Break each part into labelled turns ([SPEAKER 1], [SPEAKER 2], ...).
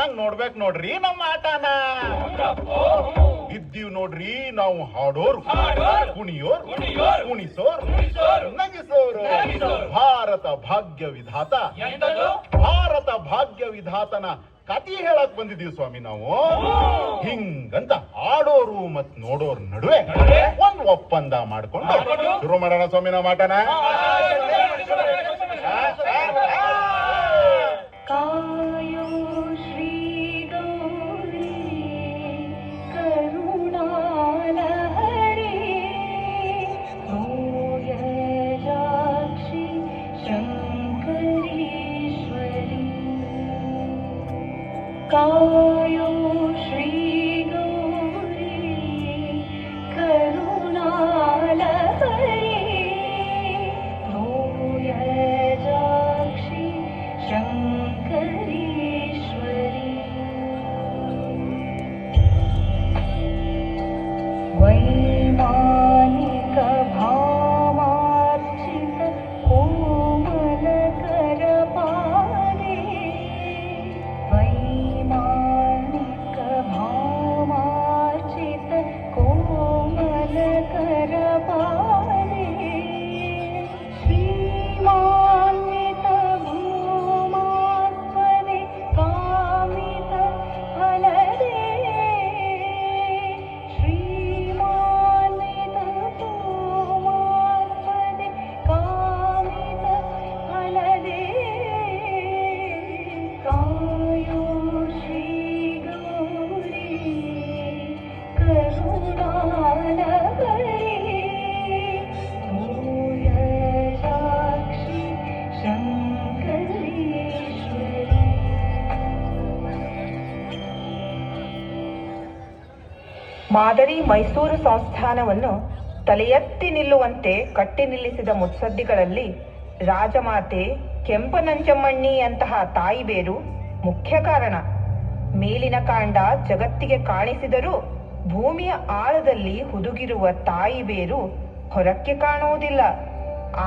[SPEAKER 1] ನೋಡ್ದಂಗ್ ನೋಡ್ಬೇಕ್ ನೋಡ್ರಿ ನಮ್ಮ ಆಟನ. ಇದ್ದೀವ್ ನೋಡ್ರಿ ನಾವು ಹಾಡೋರು, ಕುಣಿಯೋರು, ಕುಣಿಸೋರು, ನಗಿಸೋರು. ಭಾರತ ಭಾಗ್ಯ ವಿಧಾತ, ಭಾರತ ಭಾಗ್ಯ ವಿಧಾತನ ಕತಿ ಹೇಳಕ್ ಬಂದಿದೀವಿ ಸ್ವಾಮಿ ನಾವು. ಹಿಂಗಂತ ಆಡೋರು ಮತ್ ನೋಡೋರ್ ನಡುವೆ ಒಂದ್ ಒಪ್ಪಂದ ಮಾಡ್ಕೊಂಡು ಶುರು ಮಾಡೋಣ ಸ್ವಾಮಿ ನಮ್ಮ ಆಟನ.
[SPEAKER 2] ಕಾಯೋ ಶ್ರೀ ಗೌರಿ ಕರುಣಾಲಹರಿ ಮೋಯಜಾಕ್ಷಿ ಶಂಕರೀಶ್ವರಿ. ಕಾಯೋ ಶ್ರೀ ಗೌರಿ ಕರುಣಾಲಹರಿ ಮೋಯಜಾಕ್ಷಿ ಶಂಕರೀಶ್ವರಿ. ವೈಮಾನಿಕ ಭಾಮಾರ್ಚಿತ ಕೋಮಲ ಕರಪಾದೆ. ವೈಮಾನಿಕ ಭಾಮಾರ್ಚಿತ ಕೋಮಲ ಕರಪಾದೆ. ಶ್ರೀಮಾನ್ವಿತ ಭೂಮಾಸ್ಪದೆ ಕಾಮಿತ ಫಲದೆ. ಶ್ರೀಮಾನ್ವಿತ ಭೂಮಾಸ್ಪದೆ ಕಾಮಿತ ಫಲದೆ. ಕಾಯೋ ಶ್ರೀ ಗೌರಿ ಕರುಣಾಲಹರಿ ಮೋಯಜಾಕ್ಷಿ ಶಂಕರೀಶ್ವರಿ.
[SPEAKER 3] ಮಾದರಿ ಮೈಸೂರು ಸಂಸ್ಥಾನವನ್ನು ತಲೆ ಎತ್ತಿ ನಿಲ್ಲುವಂತೆ ಕಟ್ಟಿ ನಿಲ್ಲಿಸಿದ ಮುತ್ಸದ್ದಿಗಳಲ್ಲಿ ರಾಜಮಾತೆ ಕೆಂಪನಂಜಮ್ಮಣ್ಣಿಯಂತಹ ತಾಯಿ ಬೇರು ಮುಖ್ಯ ಕಾರಣ. ಮೇಲಿನ ಕಾಂಡ ಜಗತ್ತಿಗೆ ಕಾಣಿಸಿದರೂ ಭೂಮಿಯ ಆಳದಲ್ಲಿ ಹುದುಗಿರುವ ತಾಯಿ ಬೇರು ಹೊರಕ್ಕೆ ಕಾಣುವುದಿಲ್ಲ.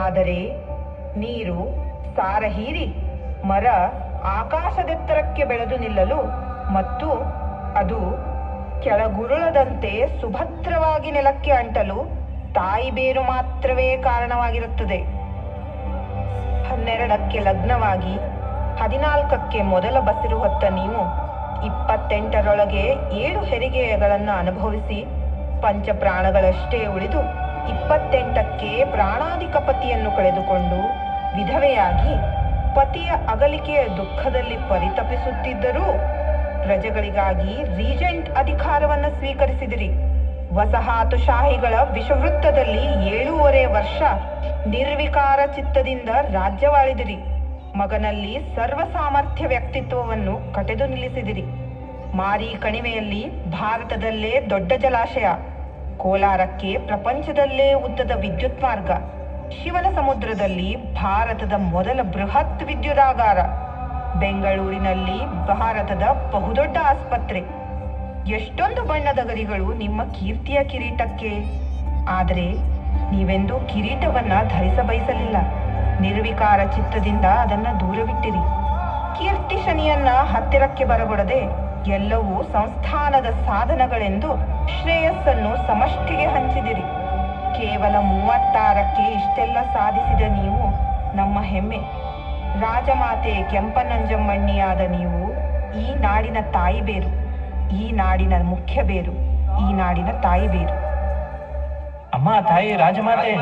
[SPEAKER 3] ಆದರೆ ನೀರು ಸಾರ ಹೀರಿ ಮರ ಆಕಾಶದೆತ್ತರಕ್ಕೆ ಬೆಳೆದು ನಿಲ್ಲಲು ಮತ್ತು ಅದು ಕೆಳಗುರುಳದಂತೆ ಸುಭದ್ರವಾಗಿ ನೆಲಕ್ಕೆ ಅಂಟಲು ತಾಯಿ ಬೇರು ಮಾತ್ರವೇ ಕಾರಣವಾಗಿರುತ್ತದೆ. 12ಕ್ಕೆ ಲಗ್ನವಾಗಿ 14ಕ್ಕೆ ಮೊದಲ ಬಸಿರು ಹೊತ್ತ ನೀವು 28ರೊಳಗೆ 7 ಹೆರಿಗೆಗಳನ್ನು ಅನುಭವಿಸಿ ಪಂಚಪ್ರಾಣಗಳಷ್ಟೇ ಉಳಿದು 28ಕ್ಕೆ ಪ್ರಾಣಾಧಿಕ ಪತಿಯನ್ನು ಕಳೆದುಕೊಂಡು ವಿಧವೆಯಾಗಿ ಪತಿಯ ಅಗಲಿಕೆಯ ದುಃಖದಲ್ಲಿ ಪರಿತಪಿಸುತ್ತಿದ್ದರೂ ಪ್ರಜೆಗಳಿಗಾಗಿ ರೀಜೆಂಟ್ ಅಧಿಕಾರವನ್ನು ಸ್ವೀಕರಿಸಿದಿರಿ. ವಸಾಹತುಶಾಹಿಗಳ ವಿಷವೃತ್ತದಲ್ಲಿ 7.5 ವರ್ಷ ನಿರ್ವಿಕಾರ ಚಿತ್ತದಿಂದ ರಾಜ್ಯವಾಳಿದಿರಿ. ಮಗನಲ್ಲಿ ಸರ್ವ ಸಾಮರ್ಥ್ಯ ವ್ಯಕ್ತಿತ್ವವನ್ನು ಕಟೆದು ನಿಲ್ಲಿಸಿದಿರಿ. ಮಾರಿ ಕಣಿವೆಯಲ್ಲಿ ಭಾರತದಲ್ಲೇ ದೊಡ್ಡ ಜಲಾಶಯ, ಕೋಲಾರಕ್ಕೆ ಪ್ರಪಂಚದಲ್ಲೇ ಉದ್ದದ ವಿದ್ಯುತ್ ಮಾರ್ಗ, ಶಿವನ ಸಮುದ್ರದಲ್ಲಿ ಭಾರತದ ಮೊದಲ ಬೃಹತ್ ವಿದ್ಯುದಾಗಾರ, ಬೆಂಗಳೂರಿನಲ್ಲಿ ಭಾರತದ ಬಹುದೊಡ್ಡ ಆಸ್ಪತ್ರೆ. ಎಷ್ಟೊಂದು ಬಣ್ಣದ ಗರಿಗಳು ನಿಮ್ಮ ಕೀರ್ತಿಯ ಕಿರೀಟಕ್ಕೆ. ಆದರೆ ನೀವೆಂದೂ ಕಿರೀಟವನ್ನ ಧರಿಸಬಯಸಲಿಲ್ಲ. ನಿರ್ವಿಕಾರ ಚಿತ್ತದಿಂದ ಅದನ್ನ ದೂರವಿಟ್ಟಿರಿ. ಕೀರ್ತಿ ಶನಿಯನ್ನ ಹತ್ತಿರಕ್ಕೆ ಬರಗೊಡದೆ ಎಲ್ಲವೂ ಸಂಸ್ಥಾನದ ಸಾಧನಗಳೆಂದು ಶ್ರೇಯಸ್ಸನ್ನು ಸಮಷ್ಟಿಗೆ ಹಂಚಿದಿರಿ. ಕೇವಲ 36ಕ್ಕೆ ಇಷ್ಟೆಲ್ಲ ಸಾಧಿಸಿದ ನೀವು ನಮ್ಮ ಹೆಮ್ಮೆ. ರಾಜಮಾತೆ ಕೆಂಪನಂಜಮ್ಮಣ್ಣಿಯಾದ ನೀವು ಈ ನಾಡಿನ ತಾಯಿ ಬೇರು, ಈ ನಾಡಿನ ಮುಖ್ಯ ಬೇರು, ಈ ನಾಡಿನ ತಾಯಿ ಬೇರು.
[SPEAKER 4] ಅಮ್ಮ ತಾಯಿ ರಾಜಮಾತೆ,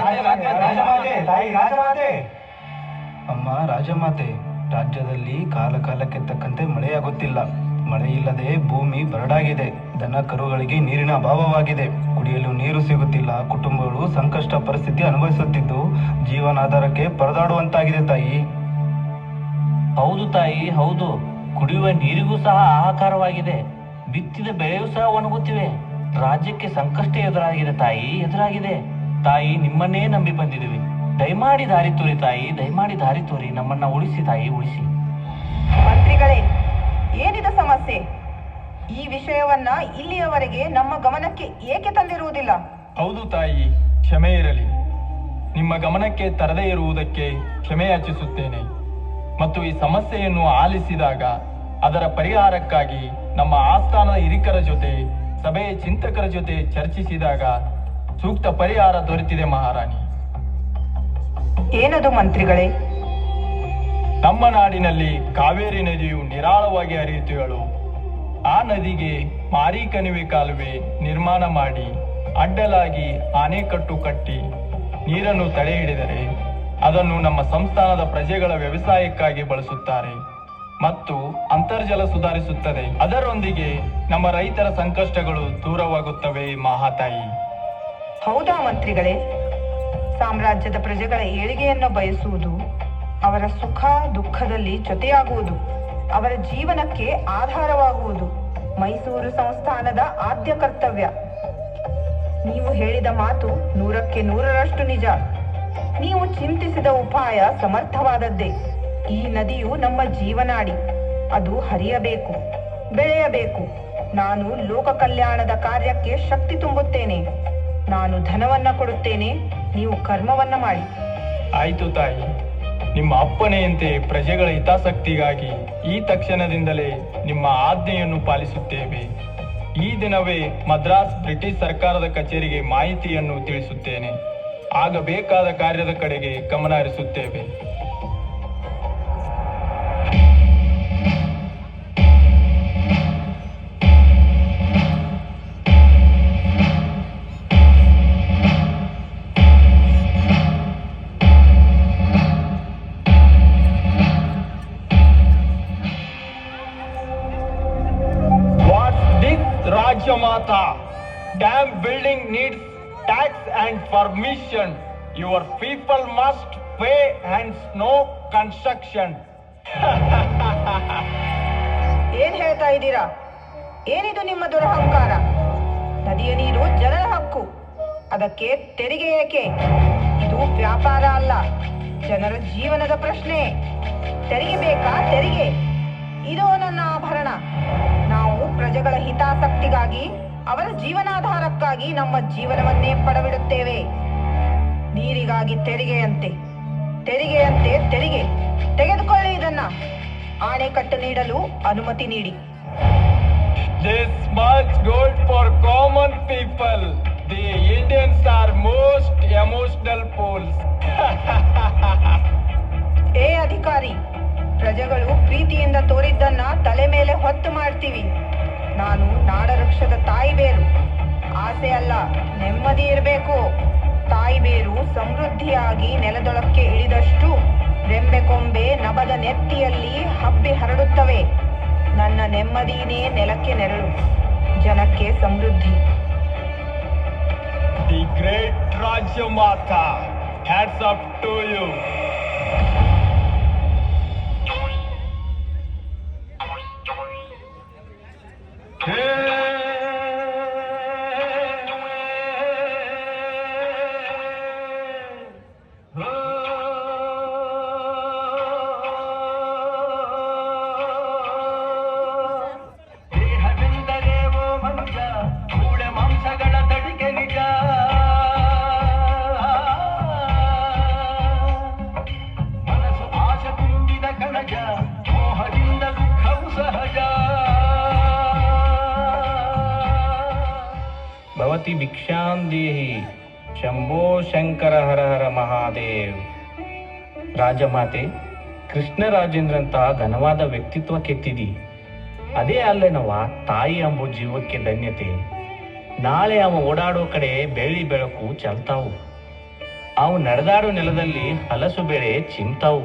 [SPEAKER 5] ತಾಯಿ ರಾಜಮಾತೆ.
[SPEAKER 4] ಅಮ್ಮ ರಾಜಮಾತೆ, ರಾಜ್ಯದಲ್ಲಿ ಕಾಲ ಕಾಲಕ್ಕೆ ತಕ್ಕಂತೆ ಮಳೆಯಾಗುತ್ತಿಲ್ಲ. ಮಳೆ ಇಲ್ಲದೆ ಭೂಮಿ ಬರಡಾಗಿದೆ. ದನ ಕರುಗಳಿಗೆ ನೀರಿನ ಅಭಾವವಾಗಿದೆ. ಕುಡಿಯಲು ನೀರು ಸಿಗುತ್ತಿಲ್ಲ. ಕುಟುಂಬಗಳು ಸಂಕಷ್ಟ ಪರಿಸ್ಥಿತಿ ಅನುಭವಿಸುತ್ತಿದ್ದು ಜೀವನಾಧಾರಕ್ಕೆ ಪರದಾಡುವಂತಾಗಿದೆ ತಾಯಿ.
[SPEAKER 6] ಹೌದು ತಾಯಿ, ಹೌದು. ಕುಡಿಯುವ ನೀರಿಗೂ ಸಹ ಹಾಹಾಕಾರವಾಗಿದೆ. ಬಿತ್ತಿದ ಬೆಳೆಯೂ ಸಹ ಒಣಗುತ್ತಿವೆ. ರಾಜ್ಯಕ್ಕೆ ಸಂಕಷ್ಟ ಎದುರಾಗಿದೆ ತಾಯಿ, ಎದುರಾಗಿದೆ. ತಾಯಿ, ನಿಮ್ಮನ್ನೇ ನಂಬಿ ಬಂದಿದ್ದೀವಿ. ದಯಮಾಡಿ ದಾರಿ ತೋರಿ ತಾಯಿ, ದಯಮಾಡಿ ದಾರಿ ತೋರಿ. ನಮ್ಮನ್ನ ಉಳಿಸಿ ತಾಯಿ, ಉಳಿಸಿ.
[SPEAKER 3] ಮಂತ್ರಿಗಳೇ, ಏನಿದ ಸಮಸ್ಯೆ? ಈ ವಿಷಯವನ್ನ ಇಲ್ಲಿಯವರೆಗೆ ನಮ್ಮ ಗಮನಕ್ಕೆ ಏಕೆ ತಂದಿರುವುದಿಲ್ಲ?
[SPEAKER 5] ಹೌದು ತಾಯಿ, ಕ್ಷಮೆ ಇರಲಿ. ನಿಮ್ಮ ಗಮನಕ್ಕೆ ತರದೇ ಇರುವುದಕ್ಕೆ ಕ್ಷಮೆ ಯಾಚಿಸುತ್ತೇನೆ. ಮತ್ತು ಈ ಸಮಸ್ಯೆಯನ್ನು ಆಲಿಸಿದಾಗ ಅದರ ಪರಿಹಾರಕ್ಕಾಗಿ ನಮ್ಮ ಆಸ್ಥಾನದ ಹಿರಿಕರ ಜೊತೆ ಸಭೆಯ ಚಿಂತಕರ ಜೊತೆ ಚರ್ಚಿಸಿದಾಗ ಸೂಕ್ತ ಪರಿಹಾರ ದೊರೆತಿದೆ ಮಹಾರಾಣಿ.
[SPEAKER 3] ಏನದು ಮಂತ್ರಿಗಳೇ?
[SPEAKER 5] ನಮ್ಮ ನಾಡಿನಲ್ಲಿ ಕಾವೇರಿ ನದಿಯು ನಿರಾಳವಾಗಿ ಹರಿಯುತ್ತು ಹೇಳು. ಆ ನದಿಗೆ ಮಾರಿ ಕಣಿವೆ ಕಾಲುವೆ ನಿರ್ಮಾಣ ಮಾಡಿ ಅಡ್ಡಲಾಗಿ ಆಣೆಕಟ್ಟು ಕಟ್ಟಿ ನೀರನ್ನು ತಡೆ ಹಿಡಿದರೆ ಅದನ್ನು ನಮ್ಮ ಸಂಸ್ಥಾನದ ಪ್ರಜೆಗಳ ವ್ಯವಸಾಯಕ್ಕಾಗಿ ಬಳಸುತ್ತಾರೆ ಮತ್ತು ಅಂತರ್ಜಲ ಸುಧಾರಿಸುತ್ತದೆ. ಅದರೊಂದಿಗೆ ನಮ್ಮ ರೈತರ ಸಂಕಷ್ಟಗಳು ದೂರವಾಗುತ್ತವೆ ಮಹಾತಾಯಿ.
[SPEAKER 3] ಹೌದಾ ಮಂತ್ರಿಗಳೇ? ಸಾಮ್ರಾಜ್ಯದ ಪ್ರಜೆಗಳ ಏಳಿಗೆಯನ್ನು ಬಯಸುವುದು, ಅವರ ಸುಖ ದುಃಖದಲ್ಲಿ ಜೊತೆಯಾಗುವುದು, ಅವರ ಜೀವನಕ್ಕೆ ಆಧಾರವಾಗುವುದು ಮೈಸೂರು ಸಂಸ್ಥಾನದ ಆದ್ಯ ಕರ್ತವ್ಯ. ನೀವು ಹೇಳಿದ ಮಾತು 100ಕ್ಕೆ 100ರಷ್ಟು ನಿಜ. ನೀವು ಚಿಂತಿಸಿದ ಉಪಾಯ ಸಮರ್ಥವಾದದ್ದೇ. ಈ ನದಿಯು ನಮ್ಮ ಜೀವನಾಡಿ. ಅದು ಹರಿಯಬೇಕು, ಬೆಳೆಯಬೇಕು. ನಾನು ಲೋಕ ಕಲ್ಯಾಣದ ಕಾರ್ಯಕ್ಕೆ ಶಕ್ತಿ ತುಂಬುತ್ತೇನೆ. ನಾನು ಧನವನ್ನ ಕೊಡುತ್ತೇನೆ, ನೀವು ಕರ್ಮವನ್ನ ಮಾಡಿ.
[SPEAKER 5] ಆಯ್ತು ತಾಯಿ, ನಿಮ್ಮ ಅಪ್ಪಣೆಯಂತೆ ಪ್ರಜೆಗಳ ಹಿತಾಸಕ್ತಿಗಾಗಿ ಈ ತಕ್ಷಣದಿಂದಲೇ ನಿಮ್ಮ ಆಜ್ಞೆಯನ್ನು ಪಾಲಿಸುತ್ತೇವೆ. ಈ ದಿನವೇ ಮದ್ರಾಸ್ ಬ್ರಿಟಿಷ್ ಸರ್ಕಾರದ ಕಚೇರಿಗೆ ಮಾಹಿತಿಯನ್ನು ತಿಳಿಸುತ್ತೇನೆ. ಆಗಬೇಕಾದ ಕಾರ್ಯದ ಕಡೆಗೆ ಗಮನ ಹರಿಸುತ್ತೇವೆ. Rajamata, dam building needs tax and permission. Your people must pay and no construction.
[SPEAKER 3] ಏನ್ ಹೇಳ್ತಾ ಇದ್ದೀರಾ? ಏನಿದು ನಿಮ್ಮ ದುರಹಂಕಾರ? ನದಿಯ ನೀರು ಜನರ ಹಕ್ಕು, ಅದಕ್ಕೆ ತೆರಿಗೆ ಏಕೆ? ಇದು ವ್ಯಾಪಾರ ಅಲ್ಲ, ಜನರ ಜೀವನದ ಪ್ರಶ್ನೆ. ತೆರಿಗೆ ಬೇಕಾ? ತೆರಿಗೆ ಇದು ನನ್ನ ಆಭರಣ. ನಾವು ಪ್ರಜೆಗಳ ಹಿತಾಸಕ್ತಿಗಾಗಿ, ಅವರ ಜೀವನಾಧಾರಕ್ಕಾಗಿ ನಮ್ಮ ಜೀವನವನ್ನೇ ಪಡವಿಡುತ್ತೇವೆ. ನೀರಿಗಾಗಿ ತೆರಿಗೆಯಂತೆ ತೆರಿಗೆ. ತೆಗೆದುಕೊಳ್ಳಿ ಇದನ್ನ. ಆಣೆಕಟ್ಟು ನೀಡಲು ಅನುಮತಿ ನೀಡಿ.
[SPEAKER 5] This much gold for common people. The Indians are most emotional fools.
[SPEAKER 3] ಏ ಅಧಿಕಾರಿ, ಪ್ರಜೆಗಳು ಪ್ರೀತಿಯಿಂದ ತೋರಿದ್ದನ್ನ ತಲೆ ಮೇಲೆ ಹೊತ್ತು ಮಾಡ್ತೀವಿ. ನಾನು ನಾಡವೃಕ್ಷದ ತಾಯಿ ಬೇರು. ಆಸೆ ಅಲ್ಲ, ನೆಮ್ಮದಿ ಇರಬೇಕು. ತಾಯಿ ಬೇರು ಸಮೃದ್ಧಿಯಾಗಿ ನೆಲದೊಳಕ್ಕೆ ಇಳಿದಷ್ಟು ರೆಂಬೆ ಕೊಂಬೆ ನಭದ ನೆತ್ತಿಯಲ್ಲಿ ಹಬ್ಬಿ ಹರಡುತ್ತವೆ. ನನ್ನ ನೆಮ್ಮದಿನೇ ನೆಲಕ್ಕೆ ನೆರಳು, ಜನಕ್ಕೆ ಸಮೃದ್ಧಿ.
[SPEAKER 5] The great Rajamata, hats up to you. ಭವತಿ ಭಿಕ್ಷಾಂ ದೇಹಿ ಶಂಭೋ ಶಂಕರ ಹರ ಹರ ಮಹಾದೇವ್. ರಾಜಮಾತೆ, ಕೃಷ್ಣರಾಜೇಂದ್ರಂತಹ ಘನವಾದ ವ್ಯಕ್ತಿತ್ವ ಕೆತ್ತಿದಿ. ಅದೇ ಅಲ್ಲೇನವ ತಾಯಿ ಎಂಬ ಜೀವಕ್ಕೆ ಧನ್ಯತೆ. ನಾಳೆ ಅವ ಓಡಾಡೋ ಕಡೆ ಬೆಳ್ಳಿ ಬೆಳಕು ಚೆಲ್ತಾವು. ಅವು ನಡೆದಾಡೋ ನೆಲದಲ್ಲಿ ಹಲಸು ಬೆಳೆ ಚಿಮ್ತಾವು.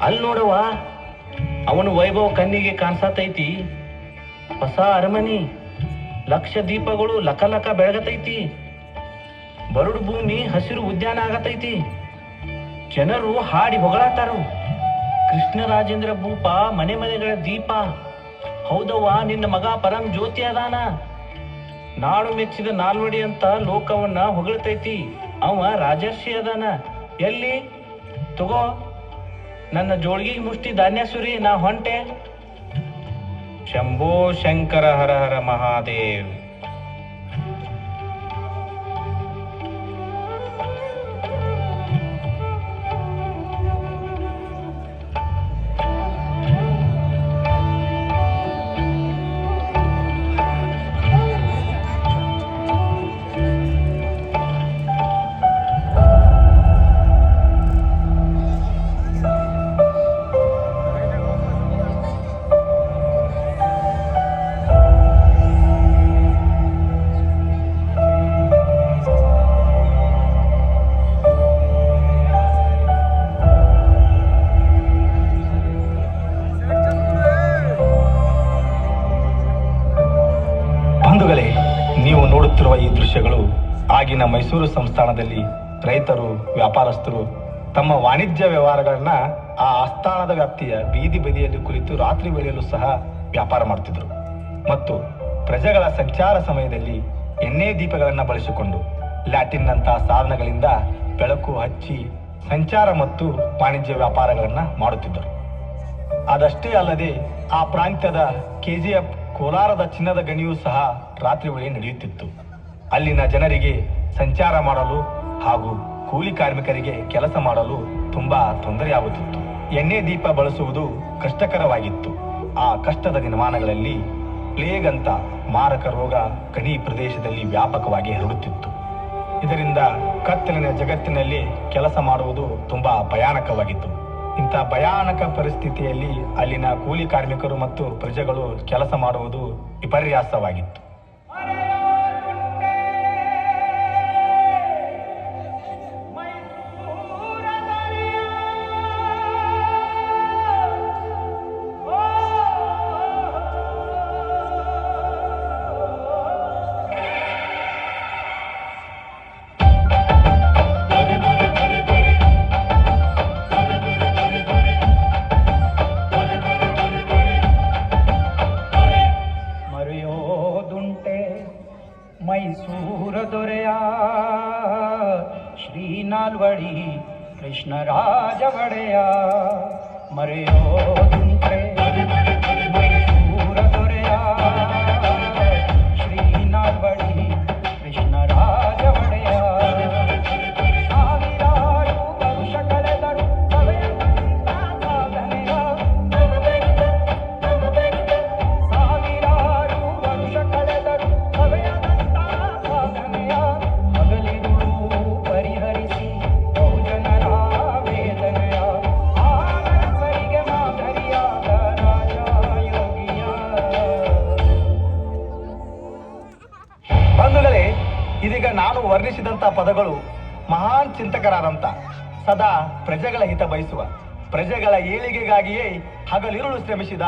[SPEAKER 5] ಅಲ್ಲಿ ನೋಡವ, ಅವನ ವೈಭವ ಕಣ್ಣಿಗೆ ಕಾಣಿಸತೈತಿ. ಹೊಸ ಅರಮನಿ, ಲಕ್ಷ ದೀಪಗಳು ಲಕ ಬೆಳಗತೈತಿ. ಬರಡು ಭೂಮಿ ಹಸಿರು ಉದ್ಯಾನ ಆಗತೈತಿ. ಜನರು ಹಾಡಿ ಹೊಗಳತಾರು. ಕೃಷ್ಣರಾಜೇಂದ್ರ ಭೂಪ ಮನೆ ಮನೆಗಳ ದೀಪ. ಹೌದವ್ವ, ನಿನ್ನ ಮಗ ಪರಂ ಜ್ಯೋತಿ ಅದಾನ. ನಾಡು ಮೆಚ್ಚಿದ ನಾಲ್ವಡಿ ಅಂತ ಲೋಕವನ್ನ ಹೊಗಳತೈತಿ. ಅವ ರಾಜರ್ಷಿ ಅದಾನ. ಎಲ್ಲಿ ತಗೋ ನನ್ನ ಜೋಳ್ಗಿ ಮುಷ್ಟಿ ಧಾನ್ಯ ಸುರಿ, ನಾ ಹೊಂಟೆ. ಶಂಭೋ ಶಂಕರ ಹರ ಹರ ಮಹಾದೇವ್.
[SPEAKER 4] ಮೈಸೂರು ಸಂಸ್ಥಾನದಲ್ಲಿ ರೈತರು, ವ್ಯಾಪಾರಸ್ಥರು ತಮ್ಮ ವಾಣಿಜ್ಯ ವ್ಯವಹಾರಗಳನ್ನ ಆ ಆಸ್ಥಾನದ ವ್ಯಾಪ್ತಿಯ ಬೀದಿ ಬದಿಯಲ್ಲಿ ಕುಳಿತು ರಾತ್ರಿ ವೇಳೆಯಲ್ಲೂ ಸಹ ವ್ಯಾಪಾರ ಮಾಡುತ್ತಿದ್ದರು. ಮತ್ತು ಪ್ರಜೆಗಳ ಸಂಚಾರ ಸಮಯದಲ್ಲಿ ಎಣ್ಣೆ ದೀಪಗಳನ್ನು ಬಳಸಿಕೊಂಡು ಲ್ಯಾಟಿನ್ನಂತಹ ಸಾಧನಗಳಿಂದ ಬೆಳಕು ಹಚ್ಚಿ ಸಂಚಾರ ಮತ್ತು ವಾಣಿಜ್ಯ ವ್ಯಾಪಾರಗಳನ್ನು ಮಾಡುತ್ತಿದ್ದರು. ಅದಷ್ಟೇ ಅಲ್ಲದೆ ಆ ಪ್ರಾಂತ್ಯದ KGF ಕೋಲಾರದ ಚಿನ್ನದ ಗಣಿಯೂ ಸಹ ರಾತ್ರಿ ವೇಳೆ ನಡೆಯುತ್ತಿತ್ತು. ಅಲ್ಲಿನ ಜನರಿಗೆ ಸಂಚಾರ ಮಾಡಲು ಹಾಗೂ ಕೂಲಿ ಕಾರ್ಮಿಕರಿಗೆ ಕೆಲಸ ಮಾಡಲು ತುಂಬಾ ತೊಂದರೆಯಾಗುತ್ತಿತ್ತು. ಎಣ್ಣೆ ದೀಪ ಬಳಸುವುದು ಕಷ್ಟಕರವಾಗಿತ್ತು. ಆ ಕಷ್ಟದ ದಿನಮಾನಗಳಲ್ಲಿ ಪ್ಲೇಗ್ ಅಂತ ಮಾರಕ ರೋಗ ಗಣಿ ಪ್ರದೇಶದಲ್ಲಿ ವ್ಯಾಪಕವಾಗಿ ಹರಡುತ್ತಿತ್ತು. ಇದರಿಂದ ಕತ್ತಲಿನ ಜಗತ್ತಿನಲ್ಲಿ ಕೆಲಸ ಮಾಡುವುದು ತುಂಬಾ ಭಯಾನಕವಾಗಿತ್ತು. ಇಂಥ ಭಯಾನಕ ಪರಿಸ್ಥಿತಿಯಲ್ಲಿ ಅಲ್ಲಿನ ಕೂಲಿ ಕಾರ್ಮಿಕರು ಮತ್ತು ಪ್ರಜೆಗಳು ಕೆಲಸ ಮಾಡುವುದು ವಿಪರ್ಯಾಸವಾಗಿತ್ತು.
[SPEAKER 7] ಮರೆಯೋದುಂಟೆ ಮೈಸೂರ ದೊರೆಯ ಶ್ರೀನಾಲ್ವಡಿ ಕೃಷ್ಣರಾಜ ಒಡೆಯ. ಮರೆಯೋದುಂಟೆ ಮೈಸೂರ ದೊರೆಯ ಶ್ರೀನಾಲ್ವಡಿ ಕೃಷ್ಣರಾಜ ಒಡೆಯ. ಸಾವಿರಾರು ವರುಷ ಕಳೆದರು ಸವೆಯದಂತ ಸಾಧನೆಯ. ಸಾವಿರಾರು ವರುಷ ಕಳೆದರು ಸವೆಯದಂತ ಸಾಧನೆಯ. ಹಗಲಿರುಳು ಪರಿಹರಿಸಿ ಬಹುಜನರ ವೇದನೆಯ. ಆರಸರಿಗೆ ಮಾದರಿಯಾದ ರಾಜ ಯೋಗಿಯ.
[SPEAKER 4] ಬಂಧುಗಳೇ, ಇದೀಗ ನಾನು ವರ್ಣಿಸಿದಂಥ ಪದಗಳು ಮಹಾನ್ ಚಿಂತಕರಾದಂಥ, ಸದಾ ಪ್ರಜೆಗಳ ಹಿತ ಬಯಸುವ, ಪ್ರಜೆಗಳ ಏಳಿಗೆಗಾಗಿಯೇ ಹಗಲಿರುಳು ಶ್ರಮಿಸಿದ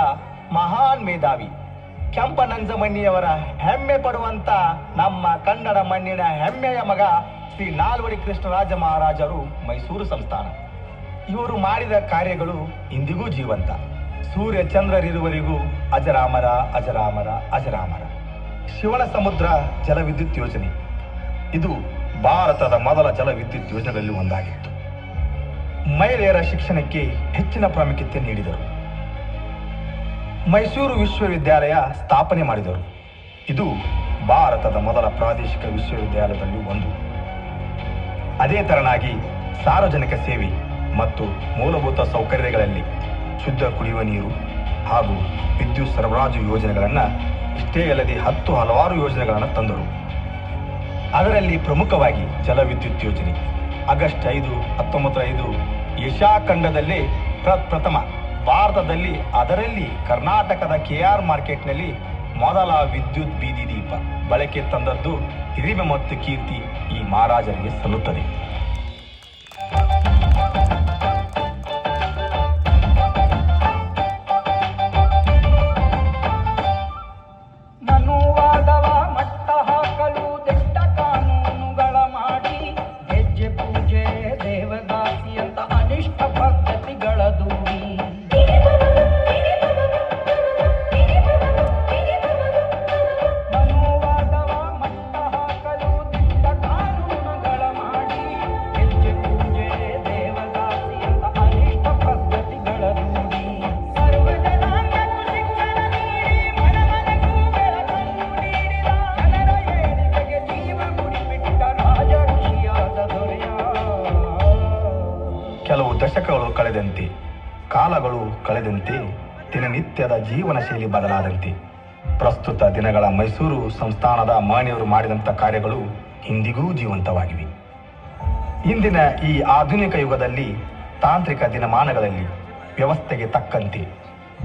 [SPEAKER 4] ಮಹಾನ್ ಮೇಧಾವಿ ಕೆಂಪನಂಜಮಣ್ಣಿಯವರ ಹೆಮ್ಮೆ ಪಡುವಂತ ನಮ್ಮ ಕನ್ನಡ ಮಣ್ಣಿನ ಹೆಮ್ಮೆಯ ಮಗ ಶ್ರೀ ನಾಲ್ವಡಿ ಕೃಷ್ಣರಾಜ ಮಹಾರಾಜರು ಮೈಸೂರು ಸಂಸ್ಥಾನ. ಇವರು ಮಾಡಿದ ಕಾರ್ಯಗಳು ಇಂದಿಗೂ ಜೀವಂತ. ಸೂರ್ಯ ಚಂದ್ರರಿರುವವರೆಗೂ ಅಜರಾಮರ ಅಜರಾಮರ ಅಜರಾಮರ. ಶಿವನ ಸಮುದ್ರ ಜಲವಿದ್ಯುತ್ ಯೋಜನೆ ಇದು ಭಾರತದ ಮೊದಲ ಜಲವಿದ್ಯುತ್ ಯೋಜನೆಗಳಲ್ಲಿ ಒಂದಾಗಿತ್ತು. ಮಹಿಳೆಯರ ಶಿಕ್ಷಣಕ್ಕೆ ಹೆಚ್ಚಿನ ಪ್ರಾಮುಖ್ಯತೆ ನೀಡಿದರು. ಮೈಸೂರು ವಿಶ್ವವಿದ್ಯಾಲಯ ಸ್ಥಾಪನೆ ಮಾಡಿದರು. ಇದು ಭಾರತದ ಮೊದಲ ಪ್ರಾದೇಶಿಕ ವಿಶ್ವವಿದ್ಯಾಲಯದಲ್ಲಿ ಒಂದು. ಅದೇ ತರನಾಗಿ ಸಾರ್ವಜನಿಕ ಸೇವೆ ಮತ್ತು ಮೂಲಭೂತ ಸೌಕರ್ಯಗಳಲ್ಲಿ ಶುದ್ಧ ಕುಡಿಯುವ ನೀರು ಹಾಗೂ ವಿದ್ಯುತ್ ಸರಬರಾಜು ಯೋಜನೆಗಳನ್ನು, ಇಷ್ಟೇ ಅಲ್ಲದೆ ಹಲವಾರು ಯೋಜನೆಗಳನ್ನು ತಂದರು. ಅದರಲ್ಲಿ ಪ್ರಮುಖವಾಗಿ ಜಲವಿದ್ಯುತ್ ಯೋಜನೆ ಆಗಸ್ಟ್ 5, 1905 ಏಷ್ಯಾ ಖಂಡದಲ್ಲೇ ಪ್ರಥಮ ಭಾರತದಲ್ಲಿ, ಅದರಲ್ಲಿ ಕರ್ನಾಟಕದ KR ಮಾರ್ಕೆಟ್ನಲ್ಲಿ ಮೊದಲ ವಿದ್ಯುತ್ ಬೀದಿ ದೀಪ ಬಳಕೆ ತಂದದ್ದು ಹಿರಿಮೆ ಮತ್ತು ಕೀರ್ತಿ ಈ ಮಹಾರಾಜರಿಗೆ ಸಲ್ಲುತ್ತದೆ.
[SPEAKER 7] ಮನುವಾದವ ಮಟ್ಟ ಹಾಕಲು ದಿಟ್ಟ ಕಾನೂನುಗಳ ಮಾಡಿ ಹೆಜ್ಜೆ ಪೂಜೆ ದೇವದಾಸಿ ಅಂತ ಅನಿಷ್ಟ ಪದ್ಧತಿಗಳ ದೂರಿ. ಮನುವಾದವ ಮಟ್ಟ ಹಾಕಲು ದಿಟ್ಟ ಕಾನೂನುಗಳ ಮಾಡಿ ಹೆಜ್ಜೆ ಪೂಜೆ ದೇವದಾಸಿ ಅಂತ ಅನಿಷ್ಟ ಪದ್ಧತಿಗಳ ದೂರಿ. ಸರ್ವ ಜನಾಂಗಕ್ಕೂ ಶಿಕ್ಷಣ ನೀಡಿ ಮನ ಮನೆಗೂ ಬೆಳಕನ್ನು ನೀಡಿದ ಜನರ ಏಳಿಗೆಗೆ ಜೀವ ಮುಡಿಬಿಟ್ಟ ರಾಜ ಋಷಿಯಾದ ದೊರೆಯ.
[SPEAKER 4] ಕೆಲವು ದಶಕಗಳು ಕಳೆದಂತೆ, ಕಾಲಗಳು ಕಳೆದಂತೆ, ದಿನನಿತ್ಯದ ಜೀವನ ಶೈಲಿ ಬದಲಾದಂತೆ ಪ್ರಸ್ತುತ ದಿನಗಳ ಮೈಸೂರು ಸಂಸ್ಥಾನದ ಮಹನೀಯರು ಮಾಡಿದಂಥ ಕಾರ್ಯಗಳು ಇಂದಿಗೂ ಜೀವಂತವಾಗಿವೆ. ಇಂದಿನ ಈ ಆಧುನಿಕ ಯುಗದಲ್ಲಿ ತಾಂತ್ರಿಕ ದಿನಮಾನಗಳಲ್ಲಿ ವ್ಯವಸ್ಥೆಗೆ ತಕ್ಕಂತೆ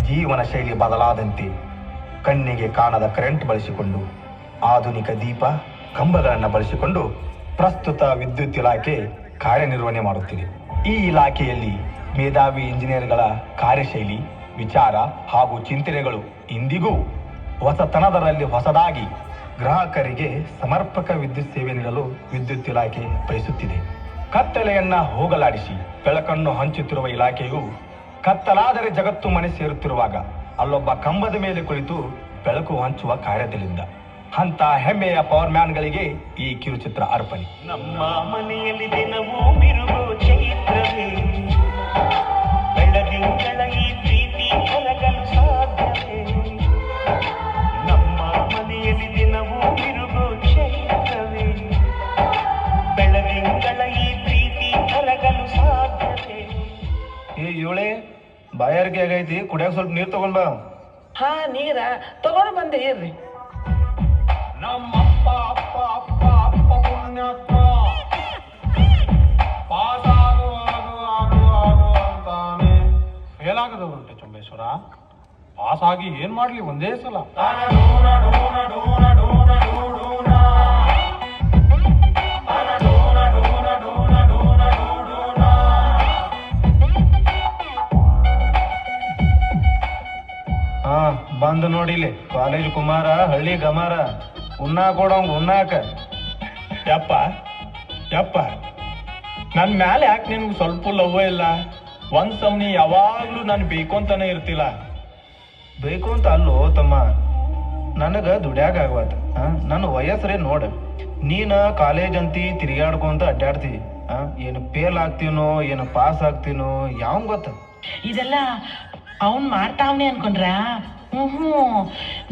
[SPEAKER 4] ಜೀವನ ಶೈಲಿ ಬದಲಾದಂತೆ ಕಣ್ಣಿಗೆ ಕಾಣದ ಕರೆಂಟ್ ಬಳಸಿಕೊಂಡು, ಆಧುನಿಕ ದೀಪ ಕಂಬಗಳನ್ನು ಬಳಸಿಕೊಂಡು ಪ್ರಸ್ತುತ ವಿದ್ಯುತ್ ಇಲಾಖೆ ಕಾರ್ಯನಿರ್ವಹಣೆ ಮಾಡುತ್ತಿದೆ. ಈ ಇಲಾಖೆಯಲ್ಲಿ ಮೇಧಾವಿ ಇಂಜಿನಿಯರ್ಗಳ ಕಾರ್ಯಶೈಲಿ, ವಿಚಾರ ಹಾಗೂ ಚಿಂತನೆಗಳು ಇಂದಿಗೂ ಹೊಸತನದರಲ್ಲಿ ಹೊಸದಾಗಿ ಗ್ರಾಹಕರಿಗೆ ಸಮರ್ಪಕ ವಿದ್ಯುತ್ ಸೇವೆ ನೀಡಲು ವಿದ್ಯುತ್ ಇಲಾಖೆ ಬಯಸುತ್ತಿದೆ. ಕತ್ತಲೆಯನ್ನ ಹೋಗಲಾಡಿಸಿ ಬೆಳಕನ್ನು ಹಂಚುತ್ತಿರುವ ಇಲಾಖೆಯು ಕತ್ತಲಾದರೆ ಜಗತ್ತು ಮನೆ ಸೇರುತ್ತಿರುವಾಗ ಅಲ್ಲೊಬ್ಬ ಕಂಬದ ಮೇಲೆ ಕುಳಿತು ಬೆಳಕು ಹಂಚುವ ಕಾರ್ಯದಲ್ಲಿದ್ದ. ಅಂತ ಹೆಮ್ಮೆಯ ಪವರ್ ಮ್ಯಾನ್ಗಳಿಗೆ ಈ ಕಿರುಚಿತ್ರ ಅರ್ಪಣೆ.
[SPEAKER 8] ನಮ್ಮ ಮನೆಯಲ್ಲಿ ದಿನವೂ ಬಿರುಗೋ ಚೈತ್ರವೇ, ಬೆಳದಿಂಗಳ ಈ ಪ್ರೀತಿ ಕರಗಲು ಸಾಧ್ಯವೇ? ನಮ್ಮ ಮನೆಯಲ್ಲಿ ದಿನವೂ ಬಿರುಗೋ ಚೈತ್ರವೇ, ಬೆಳದಿಂಗಳ ಈ ಪ್ರೀತಿ ಕರಗಲು ಸಾಧ್ಯವೇ?
[SPEAKER 4] ಇವಳೆ ಬಾಯಾರಿಕೆ ಆಗೈತಿ, ಕುಡಿಯಾಕ ಸ್ವಲ್ಪ ನೀರು ತಗೊಂಡ್ ಬಾ.
[SPEAKER 9] ಹಾ ನೀರ ತಗೊಂಡು ಬಂದೆ ಇರ್ರಿ.
[SPEAKER 5] ನಮ್ಮಪ್ಪ ಅಪ್ಪ ಅಪ್ಪ ಅಪ್ಪ ಪುಣ್ಯಾತ್ಮ ಪಾಸಾಗು ಆಗು ಆಗು ಆಗು ಅಂತಾನೆ ಫೇಲ್ ಆಗದವಂತೆ ಚೊಂಬೇಶ್ವರ. ಪಾಸ್ ಆಗಿ ಏನ್ ಮಾಡ್ಲಿ ಒಂದೇ ಸಲ.
[SPEAKER 4] ಹಾ ಬಂದು ನೋಡಿಲಿ ಕಾಲೇಜ್ ಕುಮಾರ ಹಳ್ಳಿ ಗಮಾರ. ಉಣ್ಣಾ ಕೊಡೋಂಗ್ ಉಣ್ಣಾಕ.
[SPEAKER 5] ಯಪ್ಪ ಯಪ್ಪ ನನ್ ಮ್ಯಾಲೆ ಯಾಕೆ ನಿಮ್ಗೆ ಸ್ವಲ್ಪ ಲವ್ವ ಇಲ್ಲ? ಒಂದ್ ಸಮನಿ ಯಾವಾಗ್ಲೂ ನಾನು ಬೇಕು ಅಂತಾನೆ ಇರ್ತಿಲ್ಲ.
[SPEAKER 4] ಬೇಕು ಅಂತ ಅಲ್ಲೋ ತಮ್ಮ, ನನಗ ದುಡ್ಯಾಗ ಆಗವತ್. ನನ್ನ ವಯಸ್ಸರೇ ನೋಡ, ನೀನ ಕಾಲೇಜ್ ಅಂತಿ ತಿರುಗಾಡ್ಕೊಂತ ಅಡ್ಡಾಡ್ತಿ. ಏನು ಫೇಲ್ ಆಗ್ತೀನೋ ಏನು ಪಾಸ್ ಆಗ್ತೀನೋ ಯಾವ ಗೊತ್ತ?
[SPEAKER 9] ಇದೆಲ್ಲ ಅವನ್ ಮಾಡ್ತಾವ್ನೆ ಅನ್ಕೊಂಡ್ರ?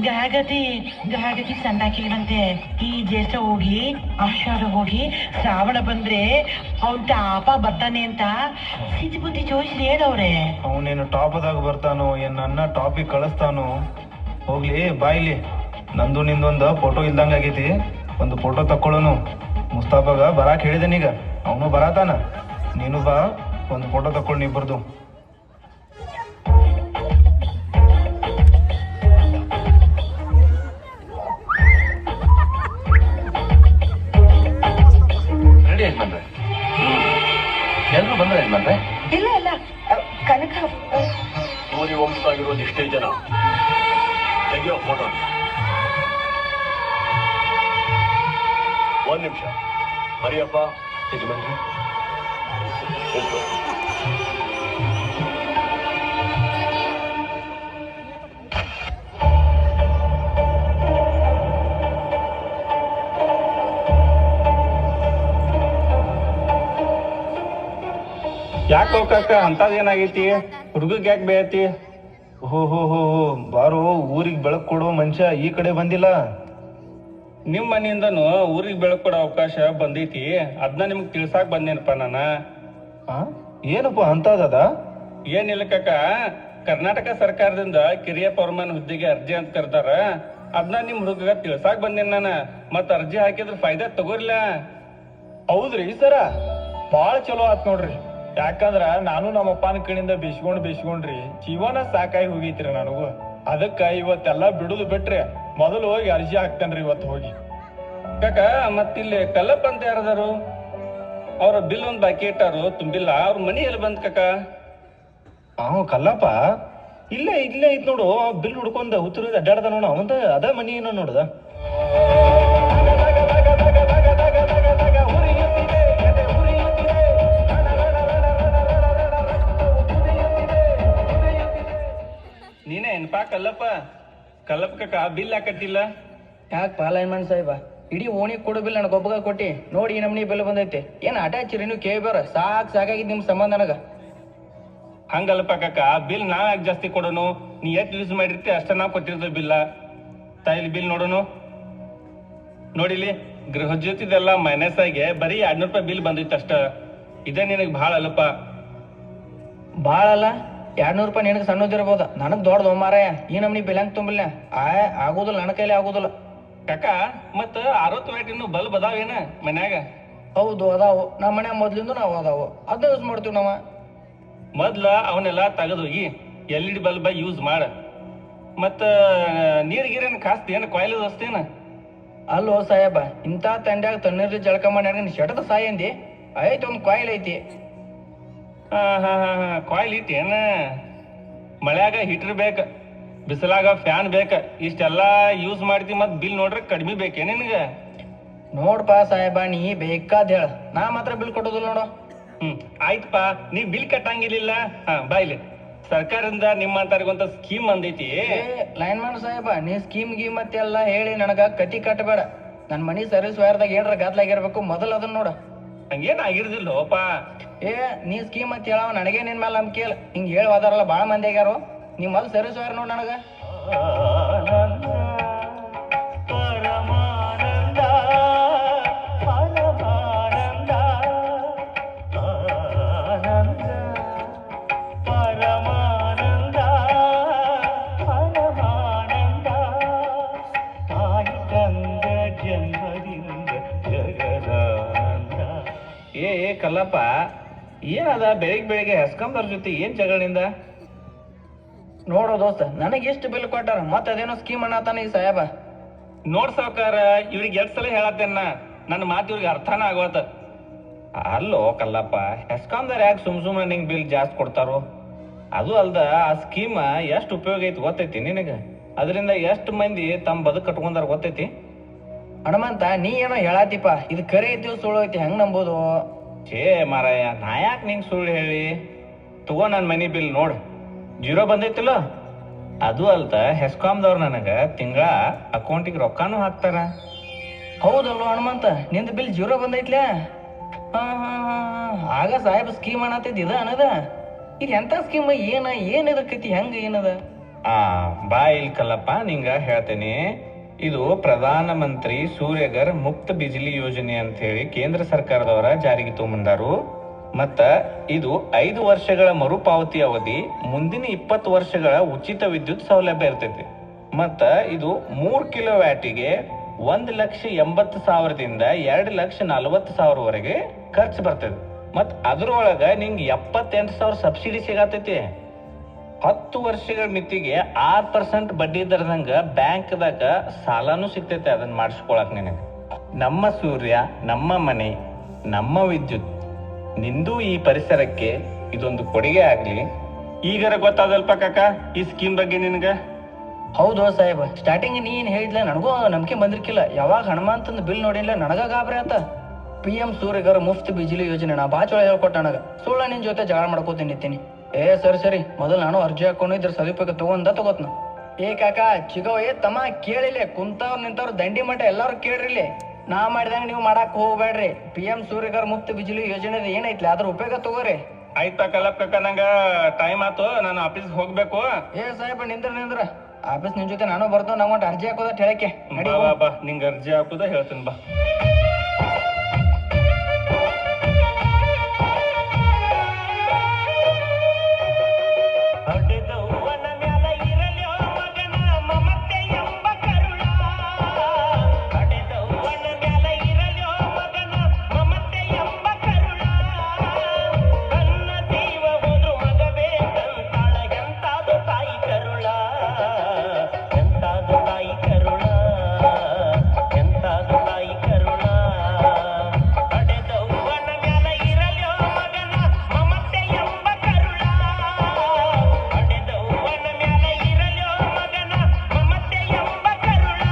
[SPEAKER 9] ಗಾಗತಿ ಸಂದಾಕಿಗಳಂತೆ ಈ ಜ್ಯೇಷ್ಠ ಹೋಗಿ ಆಷಾಢ ಹೋಗಿ ಶ್ರಾವಣ ಬಂದ್ರೆ ಅವನ್ ತಾಪ ಬರ್ತಾನೆ ಅಂತ ಸಿದ್ಧಿ ಬುದ್ಧಿ ಜೋಯಿಸಿ ಹೇಳವ್ರೆ.
[SPEAKER 4] ಅವನೇನು ಟಾಪದಾಗ ಬರ್ತಾನೋ ಏನ್ ನನ್ನ ಟಾಪಿಗೆ ಕಳಿಸ್ತಾನೋ? ಹೋಗ್ಲಿ ಬಾಯ್ಲಿ, ನಂದು ನಿಂದೊಂದು ಫೋಟೋ ಇಲ್ದಂಗ ಆಗೈತಿ. ಒಂದು ಫೋಟೋ ತಕ್ಕೊಳ್ಳೋನು. ಮುಸ್ತಾಫಾಗ ಬರಾಕ್ ಹೇಳಿದನೀಗ, ಅವನು ಬರಾತಾನ. ನೀನು ಬಾ, ಒಂದು ಫೋಟೋ ತಕ್ಕೊಂಡು ಇಬ್ಬರದು.
[SPEAKER 6] ರೆಡಿ ಯಜಮಾನ್ರೆ? ಎಲ್ರು ಬಂದ್ರೆ ಯಜಮಾನ್ರೆ?
[SPEAKER 3] ಇಲ್ಲ ಇಲ್ಲ ಕನಕ
[SPEAKER 6] ಸೂರ್ಯ ವಂಶವಾಗಿರೋದು ಇಷ್ಟೇ ಜನ. ತೆಗಿಯೋ ಫೋಟೋ. ಒಂದ್ ನಿಮಿಷ ಹರಿಯಪ್ಪ ಯಜಮಾನ್ರೆ.
[SPEAKER 5] ಯಾಕೆ ಹೋಗಕ್ಕ ಅಂತದೇನಾಗೈತಿ? ಹುಡುಗಗ್ ಯಾಕೆ ಬೇಯತಿ?
[SPEAKER 4] ಹೋ ಹೋ ಹೋ ಹೋ, ಬಾರೋ, ಊರಿಗೆ ಬೆಳಕು ಕೊಡೋ ಮನುಷ್ಯ ಈ ಕಡೆ ಬಂದಿಲ್ಲ.
[SPEAKER 5] ನಿಮ್ ಮನೆಯಿಂದನು ಊರಿಗೆ ಬೆಳಕು ಕೊಡೋ ಅವಕಾಶ ಬಂದೈತಿ, ಅದನ್ನ ನಿಮ್ಗೆ ತಿಳ್ಸಾಕ್ ಬಂದೇನಪ್ಪ ನಾನ.
[SPEAKER 4] ಏನಪ್ಪ ಅಂತದ?
[SPEAKER 5] ಏನಿಲ್ಲ ಕಾಕ, ಕರ್ನಾಟಕ ಸರ್ಕಾರದಿಂದ ಕಿರಿಯ ಪೌರಮಾನ ಹುದ್ದೆಗೆ ಅರ್ಜಿ ಅಂತ ಕರ್ದಾರ. ಅದನ್ನ ನಿಮ್ ಹುಡುಗ ತಿಳ್ಸಾಕ್ ಬಂದೇನ ನಾನ. ಮತ್ ಅರ್ಜಿ ಹಾಕಿದ್ರ ಫಾಯ್ದಾ ತಗೋರಿಲ್ಲ. ಹೌದ್ರಿ ಸರ, ಬಾಳ ಚಲೋ ಆತ್ ನೋಡ್ರಿ. ಯಾಕಂದ್ರ ನಾನು ನಮ್ಮ ಅಪ್ಪನ ಕಡೆಯಿಂದ ಬೇಸ್ಕೊಂಡ್ರಿ ಜೀವನ ಸಾಕಾಗಿ ಹೋಗೈತ್ರಿ ನನಗೂ. ಅದಕ್ಕ ಇವತ್ತೆಲ್ಲ ಬಿಡುದು ಬಿಟ್ರೆ ಮೊದಲು ಹೋಗಿ ಅರ್ಜಿ ಹಾಕ್ತೇನ್ರಿ ಇವತ್ತು ಹೋಗಿ. ಕಾಕ ಮತ್ತಿಲ್ಲಿ ಕಲ್ಲಪ್ಪ ಅಂತ ಯಾರದಾರು? ಅವ್ರ ಬಿಲ್ ಒಂದ್ ಬಾಕಿ ಇಟ್ಟಾರು, ತುಂಬಿಲ್ಲ. ಅವ್ರ ಮನಿ ಎಲ್ಲಿ ಬಂದ್ ಕಾಕ?
[SPEAKER 4] ಕಲ್ಲಪ್ಪ ಇಲ್ಲೇ ಐತ್ ನೋಡು. ಬಿಲ್ ಹುಡ್ಕೊಂಡ ಉತ್ತರದ ಅಡ್ಡಾಡ್ದ ನೋಡು, ಅವಂದ ಅದ ಮನಿ ಏನೋ ನೋಡ್ದ.
[SPEAKER 5] ನೀನೇ ಏನ್ಪಾ ಕಲ್ಲಪ್ಪ? ಕಲ್ಲಪ್ಪ ಕಾಕ ಬಿಲ್ ಹಾಕಟ್ಟಿಲ್ಲ?
[SPEAKER 10] ಯಾಕೆ ಪಾಲೈನ್ಮೆಂಟ್ ಸಾಹೇಬ, ಇಡೀ ಓಣಿ ಕೊಡು ಬಿಲ್ ನನಗೆ ಒಬ್ಬಗ ಕೊಟ್ಟಿ ನೋಡಿ ಈ ನಮ್ನಿ ಬಿಲ್ ಬಂದೈತಿ. ಏನು ಆಟ ಹಚ್ಚಿರಿ ನೀವು ಕೇಳ್ಬೇರ? ಸಾಕಾಗಿದ್ದು ನಿಮ್ಮ ಸಂಬಂಧ ನನಗ.
[SPEAKER 5] ಹಂಗಲ್ಲಪ್ಪ ಕಾಕ, ಬಿಲ್ ನಾವ್ ಯಾಕೆ ಜಾಸ್ತಿ ಕೊಡೋನು? ನೀ ಎಷ್ಟು ಯೂಸ್ ಮಾಡಿರ್ತಿ ಅಷ್ಟ ನಾವ್ ಕೊಟ್ಟಿರ್ತೀವಿ ಬಿಲ್ಲ. ತಾಯಿಲಿ ಬಿಲ್ ನೋಡೋನು. ನೋಡಿಲಿ, ಗೃಹ ಜ್ಯೋತಿದೆಲ್ಲ ಮೈನಸ್ ಆಗಿ ಬರೀ 200 ರೂಪಾಯಿ ಬಿಲ್ ಬಂದೈತಿ ಅಷ್ಟ. ಇದೇ ನಿನಗೆ ಭಾಳ ಅಲ್ಲಪ್ಪ.
[SPEAKER 10] ಭಾಳ ಅಲ್ಲ, 200 ರೂಪಾಯಿ ನಿನಗೆ ಸಣ್ಣದಿರ್ಬೋದ, ನನಗೆ ದೊಡ್ಡದು ಮಾರಾಯ. ಈ ನಮ್ನಿ ಬಿಲ್ ಹೆಂಗೆ ತುಂಬಿಲ್ಲ? ಆಗೋದಿಲ್ಲ, ನನ್ನ ಕೈಲಿ ಆಗೋದಿಲ್ಲ.
[SPEAKER 5] ಕಾಕ ಮತ್ತ 60 ವ್ಯಾಟ್ ಇನ್ನು ಬಲ್ಬ್ ಅದಾವೇನ ಮನ್ಯಾಗ?
[SPEAKER 10] ಹೌದು ಅದಾವು, ನಮ್ಮ ಮನ್ಯಾಗ ಮೊದ್ಲಿಂದ ನಾವು ಅದಾವು, ಅದನ್ನ ಯೂಸ್ ಮಾಡ್ತೀವಿ ನಾವು.
[SPEAKER 5] ಮೊದ್ಲ ಅವನ್ನೆಲ್ಲ ತೆಗೆದೋಗಿ LED ಬಲ್ಬ್ ಯೂಸ್ ಮಾಡ. ಮತ್ತ ನೀರಿಗೀರೇನು ಕಾಸ್ತಿ ಏನು ಕಾಯಿಲೆ ದೋಸ್ತೇನ?
[SPEAKER 10] ಅಲ್ಲೋ ಸಾಹೇಬ, ಇಂಥ ತಂಡ್ಯಾಗ ತಣ್ಣೀರ್ಲಿ ಜಳಕ ಮಾಡಿ ಶೆಟದ ಸಾಯಿ ಅಂದಿ. ಐತಿ ಒಂದು ಕಾಯಿಲೆ ಐತಿ.
[SPEAKER 5] ಕಾಯಿಲ್ ಇಟ್ಟೇನ? ಮಳ್ಯಾಗ ಹೀಟರ್ ಬೇಕ, ಬಿಸಿಲಾಗ ಫ್ಯಾನ್ ಬೇಕ ಇಷ್ಟೆಲ್ಲ ಯೂಸ್ ಮಾಡ್ತಿ ಮತ್ ಬಿಲ್ ನೋಡ್ರೆ ಕಡಿಮೆ ಬೇಕೇ ನಿನಗೆ?
[SPEAKER 10] ನೋಡ್ಪ ಸಾಹೇಬ ನೀ ಬೇಕಾದ್ ಹೇಳ, ನಾ ಮಾತ್ರ ಬಿಲ್ ಕೊಡೋದಿಲ್ಲ ನೋಡು.
[SPEAKER 5] ಆಯ್ತಪ್ಪ, ನೀ ಬಿಲ್ ಕಟ್ಟಂಗಿಲ್ಲ. ಬಾಯ್ಲಿ, ಸರ್ಕಾರದಿಂದ ನಿಮ್ಮಂತರಿಗೊಂತ ಸ್ಕೀಮ್ ಬಂದೈತಿ.
[SPEAKER 10] ಲೈನ್ ಮ್ಯಾನ್ ಸಾಹೇಬ, ನೀ ಸ್ಕೀಮ್ ಗೀಮ್ ಮತ್ತೆಲ್ಲ ಹೇಳಿ ನನಗ ಕತಿ ಕಟ್ಟಬೇಡ. ನನ್ ಮನಿ ಸರ್ವಿಸ್ ವೈರ್ದಾಗ ಏನ್ರ ಗಾದ್ಲಾಗಿರ್ಬೇಕು, ಮೊದಲು ಅದನ್ನ ನೋಡ.
[SPEAKER 5] ಹಂಗೇನ್ ಆಗಿರ್ದಿಲ್ಲೋಪ.
[SPEAKER 10] ನೀ ಸ್ಕೀಮ್ ಅಂತ ಹೇಳವ ನನಗೆ ನಿನ್ ಮೇಲೆ ನಂಬಿಕೆ ಇಲ್ಲ. ಹಿಂಗ್ ಹೇಳಿ ಹೋದಾರಲ್ಲ ಬಾಳ ಮಂದಿ ಆಗ್ಯಾರು. ನೀ ಮೊದಲು ಸರ್ವಿಸ್ ವೈರ್ ನೋಡ್ ನನಗ.
[SPEAKER 8] ಪರಮಾನಂದ ಪರಮಾನಂದ ಆನಂದ ಪರಮಾನಂದ ಪರಮಾನಂದ ತಾಯಿ ತಂದ ಜನ್ಮದಿಂದ ಜಗದಾನಂದ.
[SPEAKER 6] ಏ ಕಲ್ಲಪ್ಪ, ಏನದ ಬೆಳಿಗ್ಗೆ ಹೆಸ್ಕಂಬರ್ ಜೊತೆ ಏನ್ ಜಗಳಿಂದ?
[SPEAKER 10] ನೋಡೋ ದೋಸ್ತ, ನನಗೆ ಎಷ್ಟು ಬಿಲ್ ಕೊಟ್ಟಾರ, ಮತ್ತ ಅದೇನೋ ಸ್ಕೀಮ್ ಅನ್ನತಾನ ಈ ಸಾಹೇಬ.
[SPEAKER 5] ನೋಡ್ ಸಾವ್ಕಾರ, ಇವ್ರಿಗೆ ಎಷ್ಟ್ ಸಲ ಹೇಳತ್ತೇನ, ನನ್ನ ಮಾತು ಇವ್ರಿಗೆ ಅರ್ಥನ ಆಗೋತ.
[SPEAKER 6] ಅಲ್ಲೋ ಕಲ್ಲಪ್ಪ, ಹೆಸ್ಕಾಂದರ್ ಯಾಕೆ ಸುಮ್ನೆ ನಿಂಗೆ ಬಿಲ್ ಜಾಸ್ತಿ ಕೊಡ್ತಾರೋ? ಅದು ಅಲ್ದ ಆ ಸ್ಕೀಮ್ ಎಷ್ಟು ಉಪಯೋಗ ಐತಿ ಗೊತ್ತೈತಿ ನಿನಗೆ? ಅದರಿಂದ ಎಷ್ಟು ಮಂದಿ ತಮ್ಮ ಬದುಕು ಕಟ್ಕೊಂಡಾರ ಗೊತ್ತೈತಿ?
[SPEAKER 10] ಹನುಮಂತ, ನೀ ಏನೋ ಹೇಳಾತಿಪ್ಪ, ಇದು ಕರೆ ಐತಿ ಸುಳ್ಳು ಐತಿ ಹೆಂಗ್ ನಂಬೋದು?
[SPEAKER 6] ಛೇ ಮಾರಾಯ, ನಾ ಯಾಕೆ ನಿಂಗೆ ಸುಳ್ಳು ಹೇಳಿ? ತಗೋ ನನ್ನ ಮನಿ ಬಿಲ್ ನೋಡ್, 0 ಬಂದೈತಿಲ್ಲ. ಅದು ಅಲ್ದ ಹೆಸ್ಕಾಮ್ದವ್ರು ನನಗೆ ತಿಂಗಳ ಅಕೌಂಟಿಗೆ ರೊಕ್ಕಾನು ಹಾಕ್ತಾರ.
[SPEAKER 10] ಹೌದಲ್ವ ಹನುಮಂತ, ನಿಂದ ಬಿಲ್ 0 ಬಂದೈತ್ಲೆ. ಆಗ ಸಾಹೇಬ್ ಸ್ಕೀಮ್ ಅನ್ನತ್ತಿದ್ ಇದ ಅನ್ನದ. ಇದು ಎಂತ ಸ್ಕೀಮ್? ಏನಿದ್ರ ಕತಿ ಹೆಂಗ ಏನದ?
[SPEAKER 6] ಬಾ ಇಲ್ಲಿ ಕಲ್ಲಪ್ಪ, ನಿಂಗ ಹೇಳ್ತೇನೆ. ಇದು ಪ್ರಧಾನ ಮಂತ್ರಿ ಸೂರ್ಯಗರ್ ಮುಕ್ತ ಬಿಜಿಲಿ ಯೋಜನೆ ಅಂತ ಹೇಳಿ ಕೇಂದ್ರ ಸರ್ಕಾರದವರ ಜಾರಿಗೆ ತಗೊಂಬಂದಾರು. ಮತ್ತ ಇದು 5 ವರ್ಷಗಳ ಮರುಪಾವತಿ ಅವಧಿ, ಮುಂದಿನ 20 ವರ್ಷಗಳ ಉಚಿತ ವಿದ್ಯುತ್ ಸೌಲಭ್ಯ ಇರ್ತೈತಿ. ಮತ್ತ ಇದು 3 ಕಿಲೋವ್ಯಾಟಿಗೆ 1,80,000ದಿಂದ 2,40,000ವರೆಗೆ ಖರ್ಚು ಬರ್ತದೆ. ಮತ್ ಅದ್ರೊಳಗ ನಿಂಗೆ 78,000 ಸಬ್ಸಿಡಿ ಸಿಗತೈತಿ. 10 ವರ್ಷಗಳ ಮಿತಿಗೆ 6% ಬಡ್ಡಿ ದರದಂಗ ಬ್ಯಾಂಕ್ದಾಗ ಸಾಲಾನು ಸಿಗ್ತೈತೆ ಅದನ್ನ ಮಾಡಿಸ್ಕೊಳಕ್ ನಿನಗೆ. ನಮ್ಮ ಸೂರ್ಯ, ನಮ್ಮ ಮನೆ, ನಮ್ಮ ವಿದ್ಯುತ್, ನಿಂದು ಈ ಪರಿಸರಕ್ಕೆ ಇದೊಂದು ಕೊಡುಗೆ ಆಗ್ಲಿ.
[SPEAKER 5] ಈಗರ ಗೊತ್ತಾದಲ್ಪ ಕಾಕ ಈ ಸ್ಕೀಮ್ ಬಗ್ಗೆ ನಿನಗ?
[SPEAKER 10] ಹೌದು ಸಾಹೇಬ್, ಸ್ಟಾರ್ಟಿಂಗ್ ನೀನ್ ಹೇಳಿದ್ಲ ನನಗೂ ನಂಬಿಕೆ ಬಂದಿರ್ಕಿಲ್ಲ. ಯಾವಾಗ ಹನುಮಂತಂದು ಬಿಲ್ ನೋಡಿಲ್ಲ ನನಗ ಗಾಬರಿ ಆತ. PM ಸೂರ್ಯಗರ್ ಮುಫ್ತ್ ಬಿಜಿಲಿ ಯೋಜನೆ ನಾ ಬಾಚೊಳ ಹೇಳ್ಕೊಟ್ಟ ನನಗ. ಸುಳ್ಳ ನಿನ್ ಜೊತೆ ಜಗಳ ಮಾಡ್ಕೋತೀನಿ ನಿಂತೀನಿ. ಸರಿ ಮೊದಲು ನಾನು ಅರ್ಜಿ ಹಾಕೊಂಡು ಇದ್ರ ಸದುಪಯೋಗ ತಗೋತ್ನ. ಕಾಕ ಚಿಗೋ, ತಮ್ಮ ಕೇಳಿಲ್ಲ, ಕುಂತವ್ರು ನಿಂತವ್ರು ದಂಡಿ ಮಠ ಎಲ್ಲಾರು ಕೇಳ್ರಿಲಿ. ನಾ ಮಾಡಿದಂಗ ನೀವು ಮಾಡಕ್ ಹೋಗ್ಬೇಡ್ರಿ. PM ಸೂರ್ಯಗರ್ ಮುಫ್ತ್ ಬಿಜಿಲಿ ಯೋಜನೆ ಏನೈತ್ಲಿ ಅದ್ರ ಉಪಯೋಗ ತಗೋರಿ.
[SPEAKER 5] ಆಯ್ತಾ ಕಲ್ಲಪ್ಪ ಕಾಕ, ನಂಗ ಟೈಮ್ ಆತು, ನಾನು ಆಫೀಸ್ ಹೋಗ್ಬೇಕು.
[SPEAKER 10] ಸಾಹೇಬ ನಿಂದ್ರ ಆಫೀಸ್ ನಿನ್ ಜೊತೆ ನಾನು ಬರ್ತಾವ. ನಾವು ಅರ್ಜಿ ಹಾಕೋದ ಹೇಳಕ್ಕೆ
[SPEAKER 5] ಬಾ, ನಿಂಗ ಅರ್ಜಿ ಹಾಕುದ ಹೇಳ್ತೀನಿ ಬಾ.
[SPEAKER 8] ಹಡೆದವ್ವನ ಮ್ಯಾಲ ಇರಲ್ಯೋ ಮಗನ ಮಮತೆ ಎಂಬ ಕರುಳ. ಹಡೆದವ್ವನ ಮ್ಯಾಲ ಇರಲ್ಯೋ ಮಗನ ಮಮತೆ ಎಂಬ ಕರುಳ. ತನ್ನ ಜೀವ ಹೋದ್ರು ಮಗ ಬೇಕಂತಾಳ, ಎಂತಾದು ತಾಯಿ ಕರುಳ, ಎಂತಾದು ತಾಯಿ ಕರುಳ, ಎಂತಾದು ತಾಯಿ ಕರುಳ. ಹಡೆದವ್ವನ ಮ್ಯಾಲ ಇರಲ್ಯೋ ಮಗನ ಮಮತೆ ಎಂಬ ಕರುಳ. ಹಡೆದವ್ವನ ಮ್ಯಾಲ ಇರಲ್ಯೋ ಮಗನ ಮಮತೆ ಎಂಬ ಕರುಳ.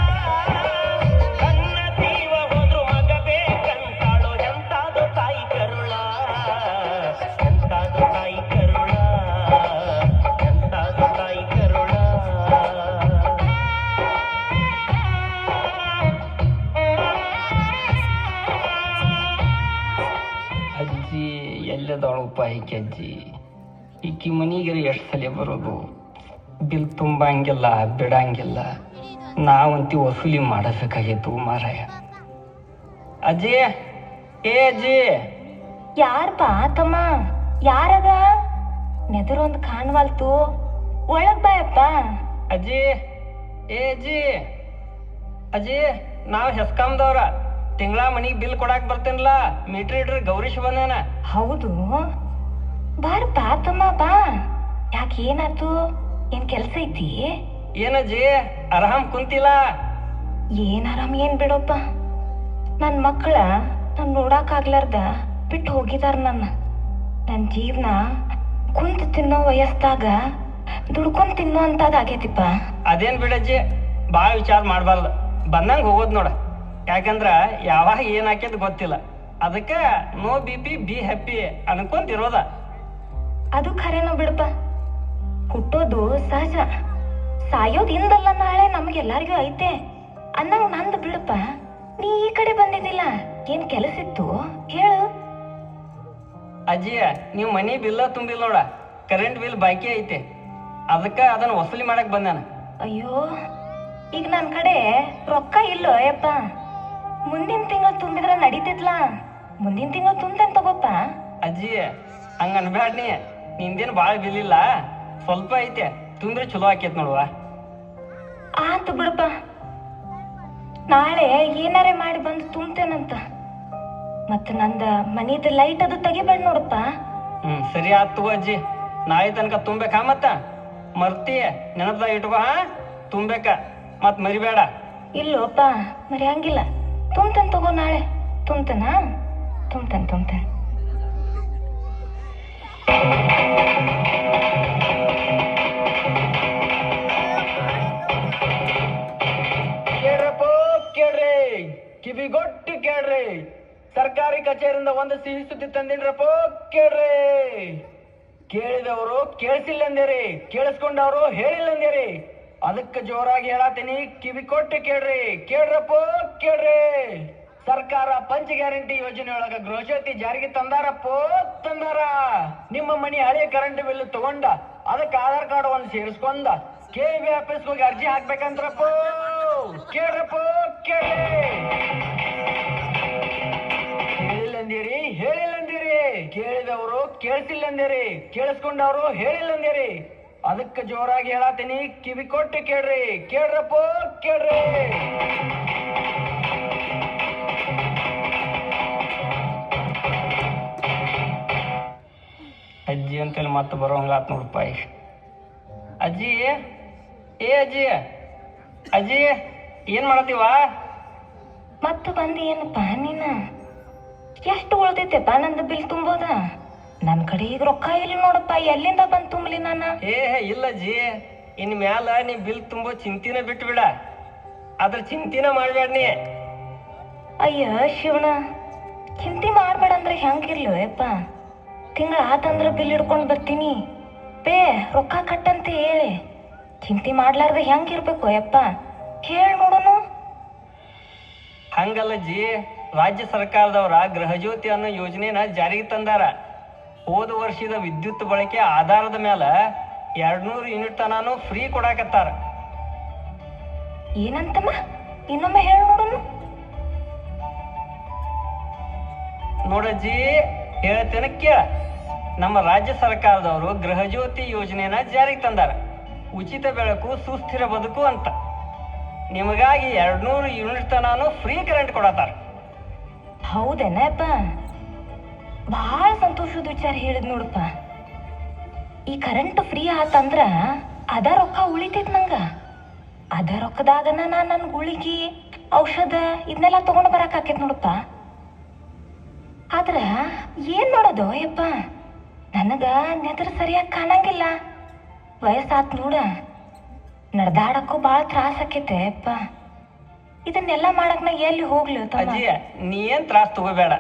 [SPEAKER 8] ತನ್ನ ಜೀವ ಹೋದ್ರು ಮಗ ಬೇಕಂತಾಳೋ, ಎಂತಾದು ತಾಯಿ ಕರುಳ, ಎಂತಾದು ತಾಯಿ ಕರುಳ, ಎಂತಾದು ತಾಯಿ ಕರುಳ.
[SPEAKER 10] ಅಜ್ಜಿ ಎಲ್ಲದೊಳಗಪ್ಪ ಈಕೆ ಅಜ್ಜಿ? ಈಕಿ ಮನಿಗೆ ಎಷ್ಟು ಸಲ ಬರೋದು? ಬಿಲ್ ತುಂಬಂಗಿಲ್ಲ, ಬಿಡಂಗಿಲ್ಲ. ನಾವಂತಿ ವಸೂಲಿ ಮಾಡಬೇಕಾಗಿತ್ತು ಮಾರಾಯ. ಅಜ್ಜಿ, ಅಜ್ಜಿ.
[SPEAKER 2] ಯಾರ್ಪ ತಮ್ಮ? ಯಾರದ? ನೆದರೊಂದು ಕಾಣ್ವಲ್ತು, ಒಳಗ್ ಬಾಯಪ್ಪ.
[SPEAKER 10] ಅಜ್ಜಿ, ಅಜ್ಜಿ, ಅಜ್ಜಿ, ನಾವು ಹೆಸ್ಕಾಮ್ದವ್ರ. ತಿಂಗಳ ಮನಿಗೆ ಬಿಲ್ ಕೊಡಾಕ್ ಬರ್ತೇನಲ್ಲ, ಮೀಟರ್ ಇಡ್ರಿ ಗೌರೀಶ್ ಬಂದಾನ.
[SPEAKER 2] ಹೌದು, ಬಾರಪ್ಪ ತಮ್ಮ ಬಾ. ಯಾಕೆ ಏನಾತು? ಏನ್ ಕೆಲ್ಸ ಐತಿ?
[SPEAKER 10] ಏನಜ್ಜಿ ಆರಾಮ್ ಕುಂತಿಲ್ಲ?
[SPEAKER 2] ಏನ್ ಆರಾಮ್ ಏನ್ ಬಿಡಪ್ಪ, ನನ್ ಮಕ್ಕಳ ನಾನ್ ನೋಡಾಕ್ ಆಗ್ಲಾರ್ದ ಬಿಟ್ಟು ಹೋಗಿದಾರ ನನ್ನ ಜೀವನ. ಕುಂತ ತಿನ್ನೋ ವಯಸ್ಸಾಗ ದುಡ್ಕೊಂಡ್ ತಿನ್ನು ಅಂತದಾಗೈತಿಪ್ಪ.
[SPEAKER 10] ಅದೇನ್ ಬಿಡಜ್ಜಿ, ಭಾಳ ವಿಚಾರ ಮಾಡಬಾರ್ದು, ಬಂದಂಗ ಹೋಗೋದ್ ನೋಡ. ಯಾಕಂದ್ರ ಯಾವಾಗ ಏನ್ ಹಾಕ್ಯದ್ ಗೊತ್ತಿಲ್ಲ. ಅದಕ್ಕ ನೋ BP ಬಿ ಹ್ಯಾಪಿ ಅನ್ಕೊಂತಿರೋದ.
[SPEAKER 2] ಅದು ಖರೇನೋ ಬಿಡಪ್ಪ. ಹುಟ್ಟೋದು ಸಹಜ, ಸಾಯೋದ್ ಇಂದಲ್ಲ ನಾಳೆ ನಮ್ಗೆಲ್ಲರಿಗೂ ಐತೆ ಅನ್ನಂಗ್ ನಂದು ಬಿಡಪ್ಪ. ನೀ ಈ ಕಡೆ ಬಂದಿದ್ದಿಲ್ಲ, ಏನ್ ಕೆಲಸ ಇತ್ತು ಹೇಳು.
[SPEAKER 10] ಅಜ್ಜಿ, ನೀವು ಮನಿ ಬಿಲ್ಲ ತುಂಬಿಲ್ಲ ನೋಡ, ಕರೆಂಟ್ ಬಿಲ್ ಬಾಕಿ ಐತೆ, ಅದಕ್ಕ ಅದನ್ನ ವಸೂಲಿ ಮಾಡಕ್ ಬಂದಾನ.
[SPEAKER 2] ಅಯ್ಯೋ, ಈಗ ನನ್ ಕಡೆ ರೊಕ್ಕ ಇಲ್ಲೋ ಯಪ್ಪ. ಮುಂದಿನ ತಿಂಗಳು ತುಂಬಿದ್ರ ನಡೀತಿದ್ಲ, ಮುಂದಿನ ತಿಂಗಳು ತುಂಬ್ತೇನೆ ತಗೋಪ್ಪ.
[SPEAKER 10] ಅಜ್ಜಿ, ಹಂಗ ಅನ್ಬ್ಯಾಡ್ ನೀ, ನಿಂದೇನು ಭಾಳ ಬಿಲ್ ಇಲ್ಲ, ಸ್ವಲ್ಪ ಐತೆ, ತುಂಬ್ರೆ ಚಲೋ ಆಕೇತ್ ನೋಡುವ.
[SPEAKER 2] ಆತು ಬಿಡಪ್ಪ, ನಾಳೆ ಏನಾರೇ ಮಾಡಿ ಬಂದು ತುಂಬ್ತೇನಂತ. ಮತ್ತ ನಂದ ಮನಿದ ಲೈಟ್ ಅದು ತೆಗಿಬೇಡ ನೋಡಪ್ಪ.
[SPEAKER 10] ಸರಿ ಆತು ಅಜ್ಜಿ, ನಾಳೆ ತನಕ ತುಂಬೇಕ. ಮತ್ತ ಮರ್ತಿ ನೆನಪದಾಗ ಇಟ್ಕೋ, ತುಂಬೇಕ, ಮತ್ ಮರಿಬೇಡ.
[SPEAKER 2] ಇಲ್ಲೋಪ್ಪ, ಮರ್ಯಾಂಗಿಲ್ಲ. ತುಂಬ್ತೇನೆ ತಗೋ, ನಾಳೆ ತುಂಬ್ತೇನಾ? ತುಂಬ್ತೇನೆ.
[SPEAKER 10] ಕೇಳ್ರಿ, ಕಿವಿಗೊಟ್ಟು ಕೇಳ್ರಿ, ಸರ್ಕಾರಿ ಕಚೇರಿಯಿಂದ ಒಂದು ಸಿಹಿ ಸುದ್ದಿ ತಂದಿನ್ರಪ್ಪ, ಕೇಳ್ರಿ. ಕೇಳಿದವರು ಕೇಳಿಸಿಲ್ಲ ಅಂದೇರಿ, ಕೇಳಿಸ್ಕೊಂಡವರು ಹೇಳಿಲ್ಲ ಅಂದೇರಿ. ಅದಕ್ಕೆ ಜೋರಾಗಿ ಹೇಳತ್ತೀನಿ, ಕಿವಿ ಕೊಟ್ಟು ಕೇಳ್ರಿ, ಕೇಳ್ರಪ್ಪ ಕೇಳ್ರಿ. ಸರ್ಕಾರ ಪಂಚ ಗ್ಯಾರಂಟಿ ಯೋಜನೆ ಒಳಗ ಗೃಹಜ್ಯೋತಿ ಜಾರಿಗೆ ತಂದಾರ. ನಿಮ್ಮ ಮನಿ ಹಳೆ ಕರೆಂಟ್ ಬಿಲ್ ತಗೊಂಡ ಅದಕ್ಕೆ ಆಧಾರ್ ಕಾರ್ಡ್ ಒಂದು ಸೇರಿಸ್ಕೊಂಡ KB ಆಫೀಸ್ ಹೋಗಿ ಅರ್ಜಿ ಹಾಕ್ಬೇಕಂದ್ರಪ್ಪ, ಕೇಳ್ರಪ್ಪ ಕೇಳಿ. ಹೇಳಿಲ್ಲಂದಿರಿ, ಕೇಳಿದವರು ಕೇಳಿಸಿಲ್ಲ ಅಂದಿರಿ, ಕೇಳಿಸ್ಕೊಂಡವರು ಹೇಳಿಲ್ಲ ಅಂದಿರಿ. ಅದಕ್ಕೆ ಜೋರಾಗಿ ಹೇಳತ್ತೀನಿ, ಕಿವಿ ಕೊಟ್ಟು ಕೇಳ್ರಿ, ಕೇಳ್ರಪ್ಪ ಕೇಳ್ರಿ. ಅಜ್ಜಿ ಅಂತೇಳಿ ಮತ್ತೆ ಬರೋಂಗಾತ್ ನೋಡಪ್ಪ. ಅಜ್ಜಿ, ಅಜ್ಜಿ ಏನ್ ಮಾಡತ್ತೀವ?
[SPEAKER 2] ಮತ್ತ ಬಂದಿ ಏನಪ್ಪ ನೀನ? ಎಷ್ಟು ಉಳ್ದೈತೆಪ್ಪ ನಂದು ಬಿಲ್ ತುಂಬೋದ? ನನ್ ಕಡೆ ಈಗ ರೊಕ್ಕ ಇಲ್ಲ ನೋಡಪ್ಪ, ಎಲ್ಲಿಂದ ಬಂದ್ ತುಂಬಲಿ ನಾನ?
[SPEAKER 10] ಇಲ್ಲಜ್ಜಿ, ಇನ್ ಮ್ಯಾಲ ನೀ ಬಿಲ್ ತುಂಬೋ ಚಿಂತಿನ ಬಿಟ್ಟು ಬಿಡ, ಅದ್ರ ಚಿಂತಿನ ಮಾಡ್ಬೇಡ ನೀ.
[SPEAKER 2] ಅಯ್ಯ ಶಿವನ, ಚಿಂತೆ ಮಾಡ್ಬೇಡ ಅಂದ್ರೆ ಹೆಂಗಿರ್ಲು ಯಪ್ಪ? ತಿಂಗಳ ಆತಂದ್ರ ಬಿಲ್ ಹಿಡ್ಕೊಂಡ್ ಬರ್ತೀನಿ, ರೊಕ್ಕ ಕಟ್ಟಂತ ಹೇಳಿ. ಚಿಂತೆ ಮಾಡ್ಲಾರ್ದ ಹೆಂಗಿರ್ಬೇಕು ಯಪ್ಪ? ಹೇಳ್ ನೋಡೋನು.
[SPEAKER 10] ಹಂಗಲ್ಲಜ್ಜಿ, ರಾಜ್ಯ ಸರ್ಕಾರದವರ ಗೃಹಜ್ಯೋತಿ ಅನ್ನೋ ಯೋಜನೆನ ಜಾರಿಗೆ ತಂದಾರ. ಹೋದ ವರ್ಷದ ವಿದ್ಯುತ್ ಬಳಕೆ ಆಧಾರದ ಮೇಲೆ 200 ಯೂನಿಟ್ ತನಾನು ಫ್ರೀ ಕೊಡಾಕತ್ತಾರ.
[SPEAKER 2] ಏನಂತಮ್ಮ? ಇನ್ನೊಮ್ಮೆ ಹೇಳ್ ನೋಡೋನು.
[SPEAKER 10] ನೋಡಜ್ಜಿ, ಹೇಳ್ತೇನೆ ಕೇಳ. ನಮ್ಮ ರಾಜ್ಯ ಸರ್ಕಾರದವರು ಗೃಹಜ್ಯೋತಿ ಯೋಜನೆನ ಜಾರಿಗೆ ತಂದಾರ. ಉಚಿತ ಬೆಳಕು ಸುಸ್ಥಿರ ಬದುಕು ಅಂತ. ನಿಮಗಾಗಿ 200 ಯೂನಿಟ್ ತನಾನು ಫ್ರೀ ಕರೆಂಟ್ ಕೊಡತಾರ.
[SPEAKER 2] ಹೌದೇನಪ್ಪ? ಬಹಳ ಸಂತೋಷದ ವಿಚಾರ ಹೇಳಿದ್ ನೋಡಪ್ಪ. ಈ ಕರೆಂಟ್ ಫ್ರೀ ಆತಂದ್ರ ಅದ ರೊಕ್ಕ ಉಳಿತೈತ್ ನಂಗ. ಅದ ರೊಕ್ಕದಾಗನ ನನ್ನ ಗುಳಿಗಿ ಔಷಧ ಇದನ್ನೆಲ್ಲ ತಗೊಂಡ್ ಬರಕ್ ಆಕೇತ್ ನೋಡಪ್ಪ. ಆದ್ರ ಏನ್ ಮಾಡೋದು ಯಪ್ಪ, ನನಗ ನೆದ್ರ ಸರಿಯಾಗಿ ಕಾಣಂಗಿಲ್ಲ. ವಯಸ್ಸಾತ್ ನೋಡ, ನಡ್ದಾಡಕ್ಕೂ ಬಾಳ ತ್ರಾಸ ಆಕೈತೆ ಯಪ್ಪ. ಇದನ್ನೆಲ್ಲ ಮಾಡಕ್ ನಾ ಎಲ್ಲಿ ಹೋಗ್ಲಿ?
[SPEAKER 10] ಅಜ್ಜಿ, ನೀ ಏನ್ ತ್ರಾಸ ತಗೋಬೇಡ.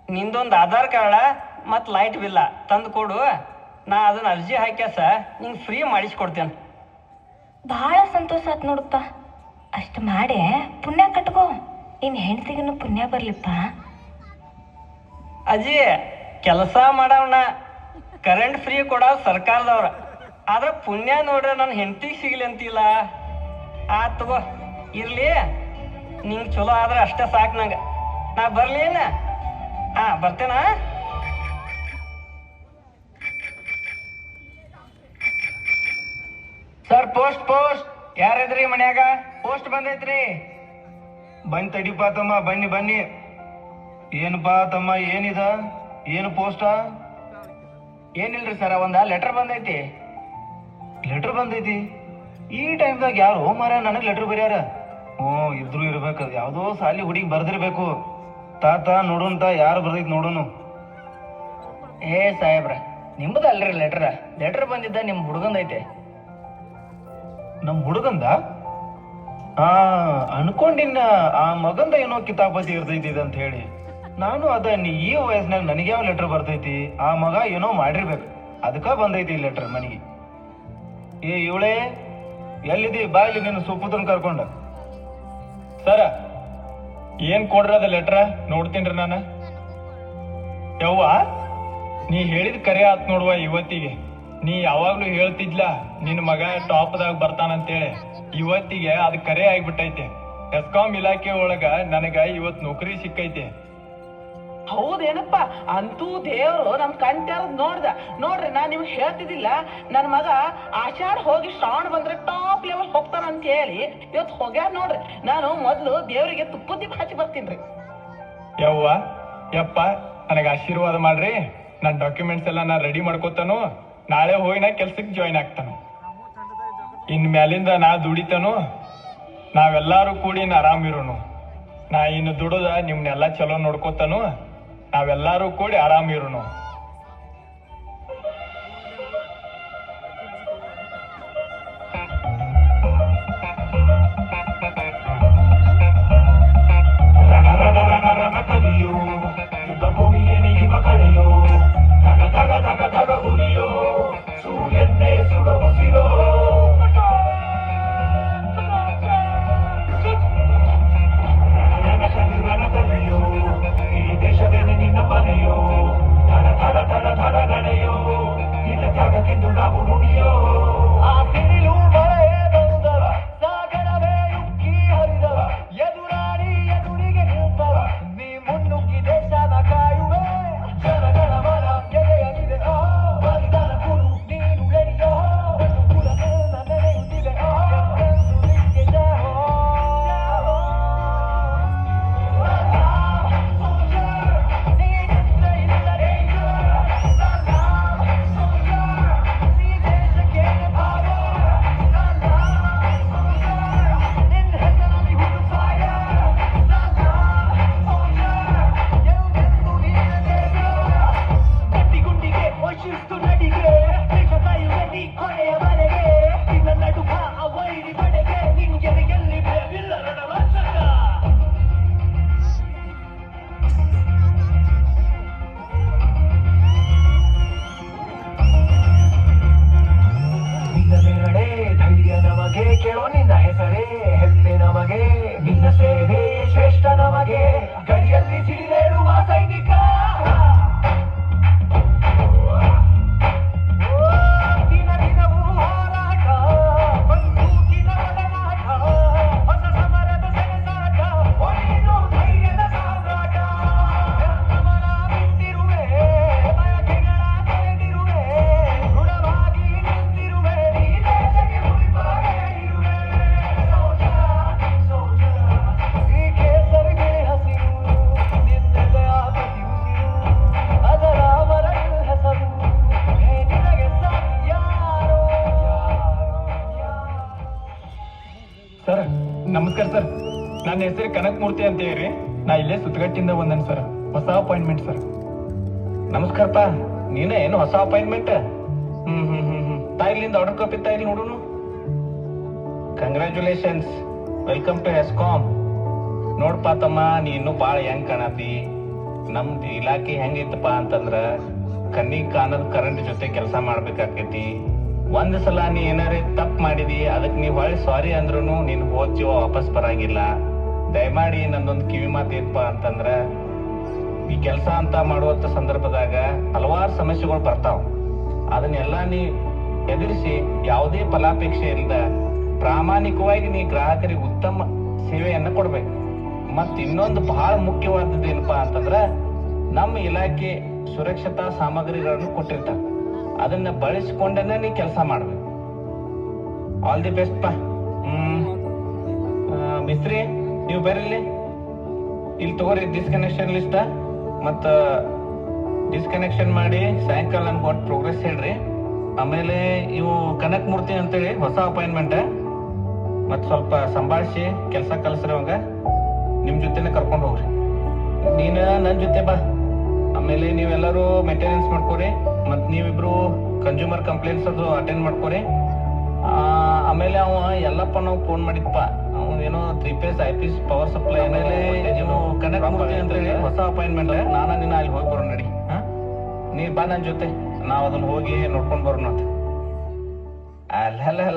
[SPEAKER 10] ನಿಂದೊಂದು ಆಧಾರ್ ಕಾರ್ಡ ಮತ್ ಲೈಟ್ ಬಿಲ್ಲ ತಂದು ಕೊಡು, ನಾ ಅದನ್ನ ಅರ್ಜಿ ಹಾಕ್ಯಾಸ ನಿಂಗೆ ಫ್ರೀ ಮಾಡಿಸ್ಕೊಡ್ತೇನೆ.
[SPEAKER 2] ಬಹಳ ಸಂತೋಷ ಆತ್ ನೋಡಪ್ಪ. ಅಷ್ಟು ಮಾಡೇ ಪುಣ್ಯ ಕಟ್ಕೋ, ನಿನ್ ಹೆಂಡತಿಗೂ ಪುಣ್ಯ ಬರ್ಲಿಪ್ಪ.
[SPEAKER 10] ಅಜ್ಜಿ, ಕೆಲಸ ಮಾಡವನ ಕರೆಂಟ್ ಫ್ರೀ ಕೊಡೋ ಸರ್ಕಾರದವ್ರ, ಆದ್ರೆ ಪುಣ್ಯ ನೋಡ್ರೆ ನನ್ನ ಹೆಂಡತಿಗೆ ಸಿಗ್ಲಿ ಅಂತಿಲ್ಲ. ಆತ್ ತಗೋ, ಇರ್ಲಿ, ನಿಂಗೆ ಚಲೋ ಆದ್ರೆ ಅಷ್ಟೇ ಸಾಕು ನಂಗೆ. ನಾ ಬರ್ಲಿ ಏನ? ಬರ್ತೇನಾ? ಸರ್, ಪೋಸ್ಟ್ ಯಾರಿದ್ರಿ ಮನ್ಯಾಗ? ಪೋಸ್ಟ್ ಬಂದೈತ್ರಿ.
[SPEAKER 4] ಬನ್ನಿ ತಡಿಪ ತಮ್ಮ, ಬನ್ನಿ. ಏನಪ್ಪಾ ತಮ್ಮ, ಏನಿದ? ಏನು ಪೋಸ್ಟ?
[SPEAKER 10] ಏನಿಲ್ರಿ ಸರ, ಒಂದ ಲೆಟರ್ ಬಂದೈತಿ.
[SPEAKER 4] ಲೆಟರ್ ಬಂದೈತಿ? ಈ ಟೈಮ್ದಾಗ ಯಾರು ಮಾರ ನನಗ್ ಲೆಟರ್ ಬರ್ಯಾರ? ಇದ್ರು ಇರ್ಬೇಕು, ಯಾವ್ದೋ ಸಾಲಿ ಹುಡುಗಿ ಬರ್ದಿರ್ಬೇಕು. ತಾತ ನೋಡೋಣ, ಯಾರು ಬರ್ದೈತಿ ನೋಡೋನು.
[SPEAKER 10] ಸಾಹೇಬ್ರ, ನಿಮ್ದು ಅಲ್ರಿ ಲೆಟರ್ ಬಂದಿದ್ದ ನಿಮ್ಮ ಹುಡುಗಂದೈತೆ.
[SPEAKER 4] ನಮ್ ಹುಡುಗಂದ ಅನ್ಕೊಂಡಿನ್ನ ಆ ಮಗಂದ ಏನೋ ಕಿತಾಪತಿ ಇರ್ತೈತಿ ಅಂತ ಹೇಳಿ. ನಾನು ಅದ ಈ ವಯಸ್ಸಿನಾಗ ನನಗೆ ಯಾವ ಲೆಟರ್ ಬರ್ತೈತಿ, ಆ ಮಗ ಏನೋ ಮಾಡಿರ್ಬೇಕು, ಅದಕ್ಕ ಬಂದೈತಿ ಈ ಲೆಟರ್ ಮನಿಗೆ. ಇವಳೇ ಎಲ್ಲಿದಿ, ಬಾಯಲ್ಲಿ ನಿನ್ನ ಸುಪುತ್ರನ್ ಕರ್ಕೊಂಡ.
[SPEAKER 5] ಸರ ಏನ್ ಕೊಡ್ರದ ಲೆಟ್ರ ನೋಡ್ತೀನ್ರಿ ನಾನು. ಯವ್ವ ನೀ ಹೇಳಿದ ಕರೆ ಆತ್ ನೋಡುವ. ಇವತ್ತಿಗೆ ನೀ ಯಾವಾಗ್ಲೂ ಹೇಳ್ತಿದ್ಲ ನಿನ್ ಮಗ ಟಾಪ್ದಾಗ ಬರ್ತಾನಂತೇಳಿ, ಇವತ್ತಿಗೆ ಅದ್ ಕರೆ ಆಗ್ಬಿಟ್ಟೈತೆ. ಎಸ್ಕಾಂ ಇಲಾಖೆ ಒಳಗ ನನಗ ಇವತ್ ನೌಕರಿ ಸಿಕ್ಕೈತೆ.
[SPEAKER 9] ಹೌದೇನಪ್ಪ, ಅಂತೂ ದೇವ್ರು ನಮ್ ಕಂಟ್ಯಾರದ್ ನೋಡ್ರಿ ನಾನ್ ನಿಮ್ಗೆ ಹೇಳ್ತಿದ್ದಿಲ್ಲ, ನನ್ ಮಗ ಆಷಾಢ ಹೋಗಿ ಶ್ರಾವಣ ಬಂದ್ರೆ ಟಾಪ್ ಲೆವೆಲ್ ಹೋಗ್ತಾನ ಅಂತ ಹೇಳಿ ಇವತ್ತು ಹೋಗ್ಯಾರ ನೋಡ್ರಿ. ನಾನು ಮೊದ್ಲು ದೇವರಿಗೆ ತುಪ್ಪದ ದೀಪ ಹಚ್ಚಿ ಬರ್ತೀನಿ.
[SPEAKER 5] ಯವ್ವ ಯಪ್ಪ ನನಗ ಆಶೀರ್ವಾದ ಮಾಡ್ರಿ. ನನ್ ಡಾಕ್ಯುಮೆಂಟ್ಸ್ ಎಲ್ಲ ನಾ ರೆಡಿ ಮಾಡ್ಕೋತಾನು. ನಾಳೆ ಹೋಗಿ ನಾ ಕೆಲ್ಸಕ್ಕೆ ಜಾಯಿನ್ ಆಗ್ತಾನು. ಇನ್ ಮ್ಯಾಲಿಂದ ನಾ ದುಡಿತಾನು. ನಾವೆಲ್ಲಾರು ಕೂಡಿ ಆರಾಮಿರೋನು. ನಾ ಇನ್ನು ದುಡುದ ನಿಮ್ನೆಲ್ಲಾ ಚಲೋ ನೋಡ್ಕೋತಾನು. ನಾವೆಲ್ಲಾರು ಕೂಡಿ ಆರಾಮಿರೋನು. ಸರ್ ನಮಸ್ಕಾರ ಸರ್. ನನ್ನ ಹೆಸರು ಕನಕ್ ಮೂರ್ತಿ ಅಂತ ಹೇಳಿ ನಾ ಇಲ್ಲೇ ಸುತ್ತಗಟ್ಟಿಂದ ಬಂದನ್ ಸರ್. ಹೊಸ ಅಪಾಯಿಂಟ್ಮೆಂಟ್ ಸರ್. ನಮಸ್ಕಾರಪ್ಪ. ನೀನೇ ಏನು ಹೊಸ ಅಪಾಯಿಂಟ್ಮೆಂಟ್? ತಾಯಿಲಿಂದ ಆರ್ಡರ್ ಕಾಪಿ ತಾಯಿಲ್ ನೋಡುನು. Congratulations, welcome to ESCOM. ನೋಡ್ಪಾ ತಮ್ಮ, ನೀ ಇನ್ನೂ ಬಾಳ ಹೆಂಗ್ ಕಾಣತಿ. ನಮ್ದು ಇಲಾಖೆ ಹೆಂಗೈತಪ್ಪ ಅಂತಂದ್ರ ಕಣ್ಣಿಗೆ ಕಾಣದ ಕರೆಂಟ್ ಜೊತೆ ಕೆಲಸ ಮಾಡ್ಬೇಕಾಕೈತಿ. ಒಂದ್ ಸಲ ನೀ ಏನಾರೇ ತಪ್ಪು ಮಾಡಿದಿ, ಅದಕ್ಕೆ ನೀ ಹೊಳ್ಳಿ ಸಾರಿ ಅಂದ್ರೂ ನೀನ್ ಹೋದ್ ಜೀವ ವಾಪಸ್ ಬರಂಗಿಲ್ಲ. ದಯಮಾಡಿ ನಂದೊಂದು ಕಿವಿ ಮಾತು ಏನಪ್ಪಾ ಅಂತಂದ್ರ, ಈ ಕೆಲಸ ಅಂತ ಮಾಡುವಂತ ಸಂದರ್ಭದಾಗ ಹಲವಾರು ಸಮಸ್ಯೆಗಳು ಬರ್ತಾವ. ಅದನ್ನೆಲ್ಲ ನೀ ಎದುರಿಸಿ ಯಾವುದೇ ಫಲಾಪೇಕ್ಷೆ ಇಲ್ಲದ ಪ್ರಾಮಾಣಿಕವಾಗಿ ನೀ ಗ್ರಾಹಕರಿಗೆ ಉತ್ತಮ ಸೇವೆಯನ್ನ ಕೊಡ್ಬೇಕು. ಮತ್ ಇನ್ನೊಂದು ಬಹಳ ಮುಖ್ಯವಾದದ್ದು ಏನಪ್ಪಾ ಅಂತಂದ್ರ, ನಮ್ಮ ಇಲಾಖೆ ಸುರಕ್ಷತಾ ಸಾಮಗ್ರಿಗಳನ್ನು ಕೊಟ್ಟಿರ್ತಾರ, ಅದನ್ನ ಬಳಸಿಕೊಂಡೇನೆ ನೀ ಕೆಲಸ ಮಾಡ್ಬೇಕು. ಆಲ್ ದಿ ಬೆಸ್ಟ್ ಪಾ. ಮಿಸ್ತ್ರಿ ನೀವು ಬರಲಿ, ಇಲ್ಲಿ ತಗೋರಿ ಡಿಸ್ಕನೆಕ್ಷನ್ ಲಿಸ್ಟ್. ಮತ್ತ ಡಿಸ್ಕನೆಕ್ಷನ್ ಮಾಡಿ ಸಾಯಂಕಾಲ ನನ್ಗೆ ಒಟ್ಟು ಪ್ರೋಗ್ರೆಸ್ ಹೇಳ್ರಿ. ಆಮೇಲೆ ಇವು ಕನಕ್ ಮೂರ್ತಿ ಅಂತೇಳಿ ಹೊಸ ಅಪಾಯಿಂಟ್ಮೆಂಟ್, ಮತ್ ಸ್ವಲ್ಪ ಸಂಭಾಳಿಸಿ ಕೆಲಸ ಕಲಿಸ್ರಿ. ಅವಾಗ ನಿಮ್ ಜೊತೆನೆ ಕರ್ಕೊಂಡು ಹೋಗ್ರಿ. ನೀನ ನನ್ ಜೊತೆ ಬಾ. ಆಮೇಲೆ ನೀವೆಲ್ಲರೂ ಮೇಂಟೆನೆನ್ಸ್ ಮಾಡ್ಕೋರಿ.
[SPEAKER 6] ಮತ್ತು ನೀವಿಬ್ರು ಕನ್ಸ್ಯೂಮರ್ ಕಂಪ್ಲೇಂಟ್ಸ್ ಅದು ಅಟೆಂಡ್ ಮಾಡ್ಕೊರಿ. ಆಮೇಲೆ ಅವ ಎಲ್ಲಪ್ಪ ನಾವು ಫೋನ್ ಮಾಡಿದ್ಪ, ಅವ್ನು ಏನೋ 3 phase IP ಪವರ್ ಸಪ್ಲೈ ಆಮೇಲೆ ನೀವು ಕನೆಕ್ಟ್ ಮಾಡ್ತೀನಿ ಅಂತ ಹೇಳಿ ಹೊಸ ಅಪಾಯಿಂಟ್ಮೆಂಟ್. ನಾನು ನಿನ್ನ ಅಲ್ಲಿ ಹೋಗಿ ಬರೋಣ ನಡಿ. ನೀ ಬಾ ನನ್ನ ಜೊತೆ, ನಾವು ಅದನ್ನ ಹೋಗಿ ನೋಡ್ಕೊಂಡು ಬರೋಣ ಅಂತ. ಅಲ್ಲ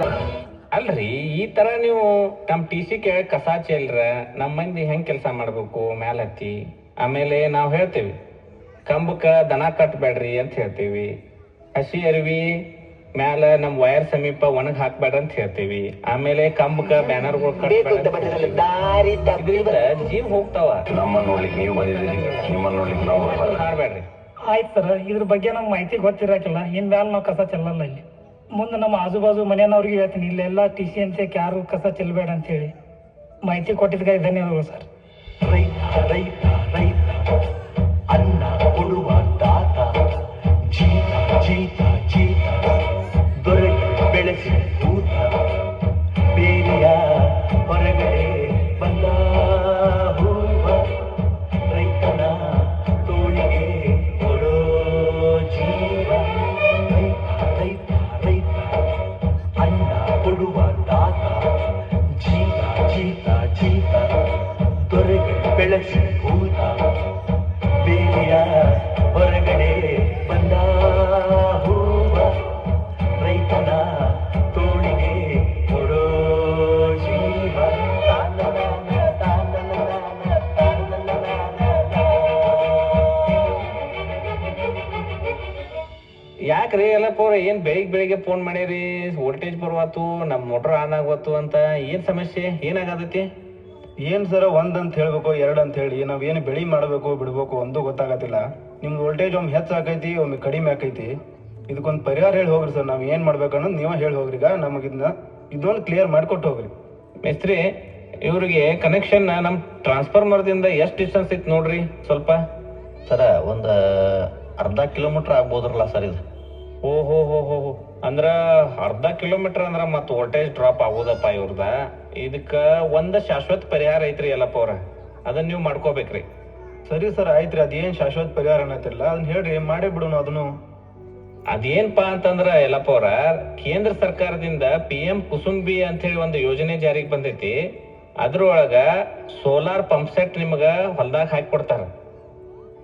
[SPEAKER 6] ಅಲ್ರಿ, ಈ ತರ ನೀವು ನಮ್ಮ TC ಕೇಳಿ ಕಸ ಚೆಲ್ರ ನಮ್ಮ ಮಂದಿ ಹೆಂಗ್ ಕೆಲಸ ಮಾಡ್ಬೇಕು ಮ್ಯಾಲ ಹತ್ತಿ. ಆಮೇಲೆ ನಾವು ಹೇಳ್ತೇವಿ ಕಂಬಕ್ಕ ದನ ಕಟ್ಬೇಡ್ರಿ ಅಂತ ಹೇಳ್ತೇವಿ. ಹಸಿ ಅರಿವಿ ಮ್ಯಾಲ ನಮ್ ವೈರ್ ಸಮೀಪ ಒಣಗ್ ಹಾಕ್ಬೇಡ್ರಿ ಅಂತ ಹೇಳ್ತೇವಿ. ಆಮೇಲೆ ಕಂಬಕ್ಕ ಬ್ಯಾನರ್ಗಳು ಕಟ್ಬೇಡ್ರಿ, ಜೀವ ಹೋಗ್ತಾವ.
[SPEAKER 4] ನಮ್ಮನ್ನ ನೋಡ್ಲಿಕ್ಕೆ ನೀವು ಬಂದಿದ್ದೀರಿ, ನಿಮ್ಮನ್ನ ನೋಡ್ಲಿಕ್ಕೆ ನಾವು
[SPEAKER 6] ಹಾಡ್ಬೇಡ್ರಿ.
[SPEAKER 11] ಆಯ್ತು ಸರ್, ಇದ್ರ ಬಗ್ಗೆ ನಮ್ಗೆ ಮಾಹಿತಿ ಗೊತ್ತಿರಕಿಲ್ಲ. ಇನ್ ಮ್ಯಾಲ ನಾವು ಕಸ ಚೆಲ್ಲಲ್ಲ ಇಲ್ಲಿ. ಮುಂದೆ ನಮ್ಮ ಆಜು ಬಾಜು ಮನೆಯವ್ರಿಗೆ ಹೇಳ್ತೀನಿ, ಇಲ್ಲೆಲ್ಲ TC ಅಂತ ಯಾರು ಕಸ ಚೆಲ್ಲಬೇಡ ಅಂತ ಹೇಳಿ ಮಾಹಿತಿ ಕೊಟ್ಟಿದ್ದಕ್ಕೆ ಧನ್ಯವಾದಗಳು ಸರ್.
[SPEAKER 8] ಅನ್ನ ಕೊಡುವ ದಾತ, ಜೀತ ಜೀತ ಜೀತ, ದೊರೆಗಳು ಬೆಳೆಸಿ ಭೂತ, ಬೇರೆಯ ಹೊರಗಡೆ ಬಂದ ಹೂವ, ರೈತನ ತೋಳಿಗೆ ಕೊಡೋ ಜೀವ. ರೈತ ರೈತ ಅನ್ನ ಕೊಡುವ ದಾತ, ಜೀತ ಜೀತ ಜೀತ, ದೊರೆಗಳು ಬೆಳೆಸಿ ಭೂತ, ಬೇರೆಯ ಹೊರಗಡೆ ಬಂದ ಹೂವ, ರೈತನ ತೋಳಿಗೆ ಕೊಡೋ ಜೀವ.
[SPEAKER 6] ಯಾಕ್ರಿ ಎಲ್ಲಪ್ಪ ಅವ್ರ ಏನ್ ಬೆಳಿಗ್ಗೆ ಫೋನ್ ಮಾಡಿರಿ, ವೋಲ್ಟೇಜ್ ಬರ್ವಾತು, ನಮ್ ಮೋಟರ್ ಆನ್ ಆಗ್ವತ್ತು ಅಂತ. ಏನ್ ಸಮಸ್ಯೆ, ಏನಾಗತೈತಿ?
[SPEAKER 4] ಏನ್ ಸರ, 1 ಅಂತ ಹೇಳ್ಬೇಕು 2 ಅಂತ ಹೇಳಿ ನಾವ್ ಏನು ಬೆಳಿ ಮಾಡ್ಬೇಕು ಬಿಡ್ಬೇಕು ಒಂದು ಗೊತ್ತಾಗತ್ತಿಲ್ಲ. ನಿಮ್ದು ವೋಲ್ಟೇಜ್ ಒಮ್ಮೆ ಹೆಚ್ಚು ಆಕೈತಿ, ಒಮ್ಮೆ ಕಡಿಮೆ ಆಕೈತಿ. ಇದಕ್ಕೊಂದು ಪರಿಹಾರ ಹೇಳಿ ಹೋಗ್ರಿ ಸರ್. ನಾವ್ ಏನ್ ಮಾಡ್ಬೇಕನ್ನೋದು ನೀವೇ ಹೇಳಿ ಹೋಗ್ರಿ. ಈಗ ಇದೊಂದು ಕ್ಲಿಯರ್ ಮಾಡಿಕೊಟ್ಟು ಹೋಗ್ರಿ.
[SPEAKER 6] ಮೇಸ್ತ್ರಿ, ಇವ್ರಿಗೆ ಕನೆಕ್ಷನ್ ನಮ್ ಟ್ರಾನ್ಸ್ಫಾರ್ಮರ್ದಿಂದ ಎಷ್ಟು ಡಿಸ್ಟೆನ್ಸ್ ಐತಿ ನೋಡ್ರಿ ಸ್ವಲ್ಪ.
[SPEAKER 12] ಸರ, ಒಂದು ಅರ್ಧ ಕಿಲೋಮೀಟರ್ ಆಗ್ಬೋದ್ರಲ್ಲ ಸರ್ ಇದು.
[SPEAKER 6] ಓಹೋ ಅಂದ್ರ ಅರ್ಧ ಕಿಲೋಮೀಟರ್ ಅಂದ್ರ ಮತ್ ವೋಲ್ಟೇಜ್ ಡ್ರಾಪ್ ಆಗೋದಪ್ಪ ಇವ್ರದ. ಇದಕ್ಕ ಒಂದ್ ಶಾಶ್ವತ ಪರಿಹಾರ ಐತ್ರಿ ಎಲ್ಲಪ್ಪ ಅವ್ರ, ಅದನ್ನ ನೀವು ಮಾಡ್ಕೋಬೇಕ್ರಿ.
[SPEAKER 4] ಸರಿ ಸರ್, ಆಯ್ತ್ರಿ. ಅದೇನ್ ಶಾಶ್ವತ ಪರಿಹಾರ ಅನ್ನತ್ತಿಲ್ಲ, ಅದನ್ನ ಹೇಳ್ರಿ, ಮಾಡೇ ಬಿಡೋಣ ಅದನ್ನು.
[SPEAKER 6] ಅದೇನ್ಪಾ ಅಂತಂದ್ರ ಎಲ್ಲಪ್ಪ ಅವ್ರ, ಕೇಂದ್ರ ಸರ್ಕಾರದಿಂದ PM ಕುಸುಂಬಿ ಅಂತ ಹೇಳಿ ಒಂದು ಯೋಜನೆ ಜಾರಿಗೆ ಬಂದೈತಿ. ಅದ್ರೊಳಗ ಸೋಲಾರ್ ಪಂಪ್ ಸೆಟ್ ನಿಮಗ ಹೊಲ್ದಾಗ ಹಾಕಿ ಕೊಡ್ತಾರ.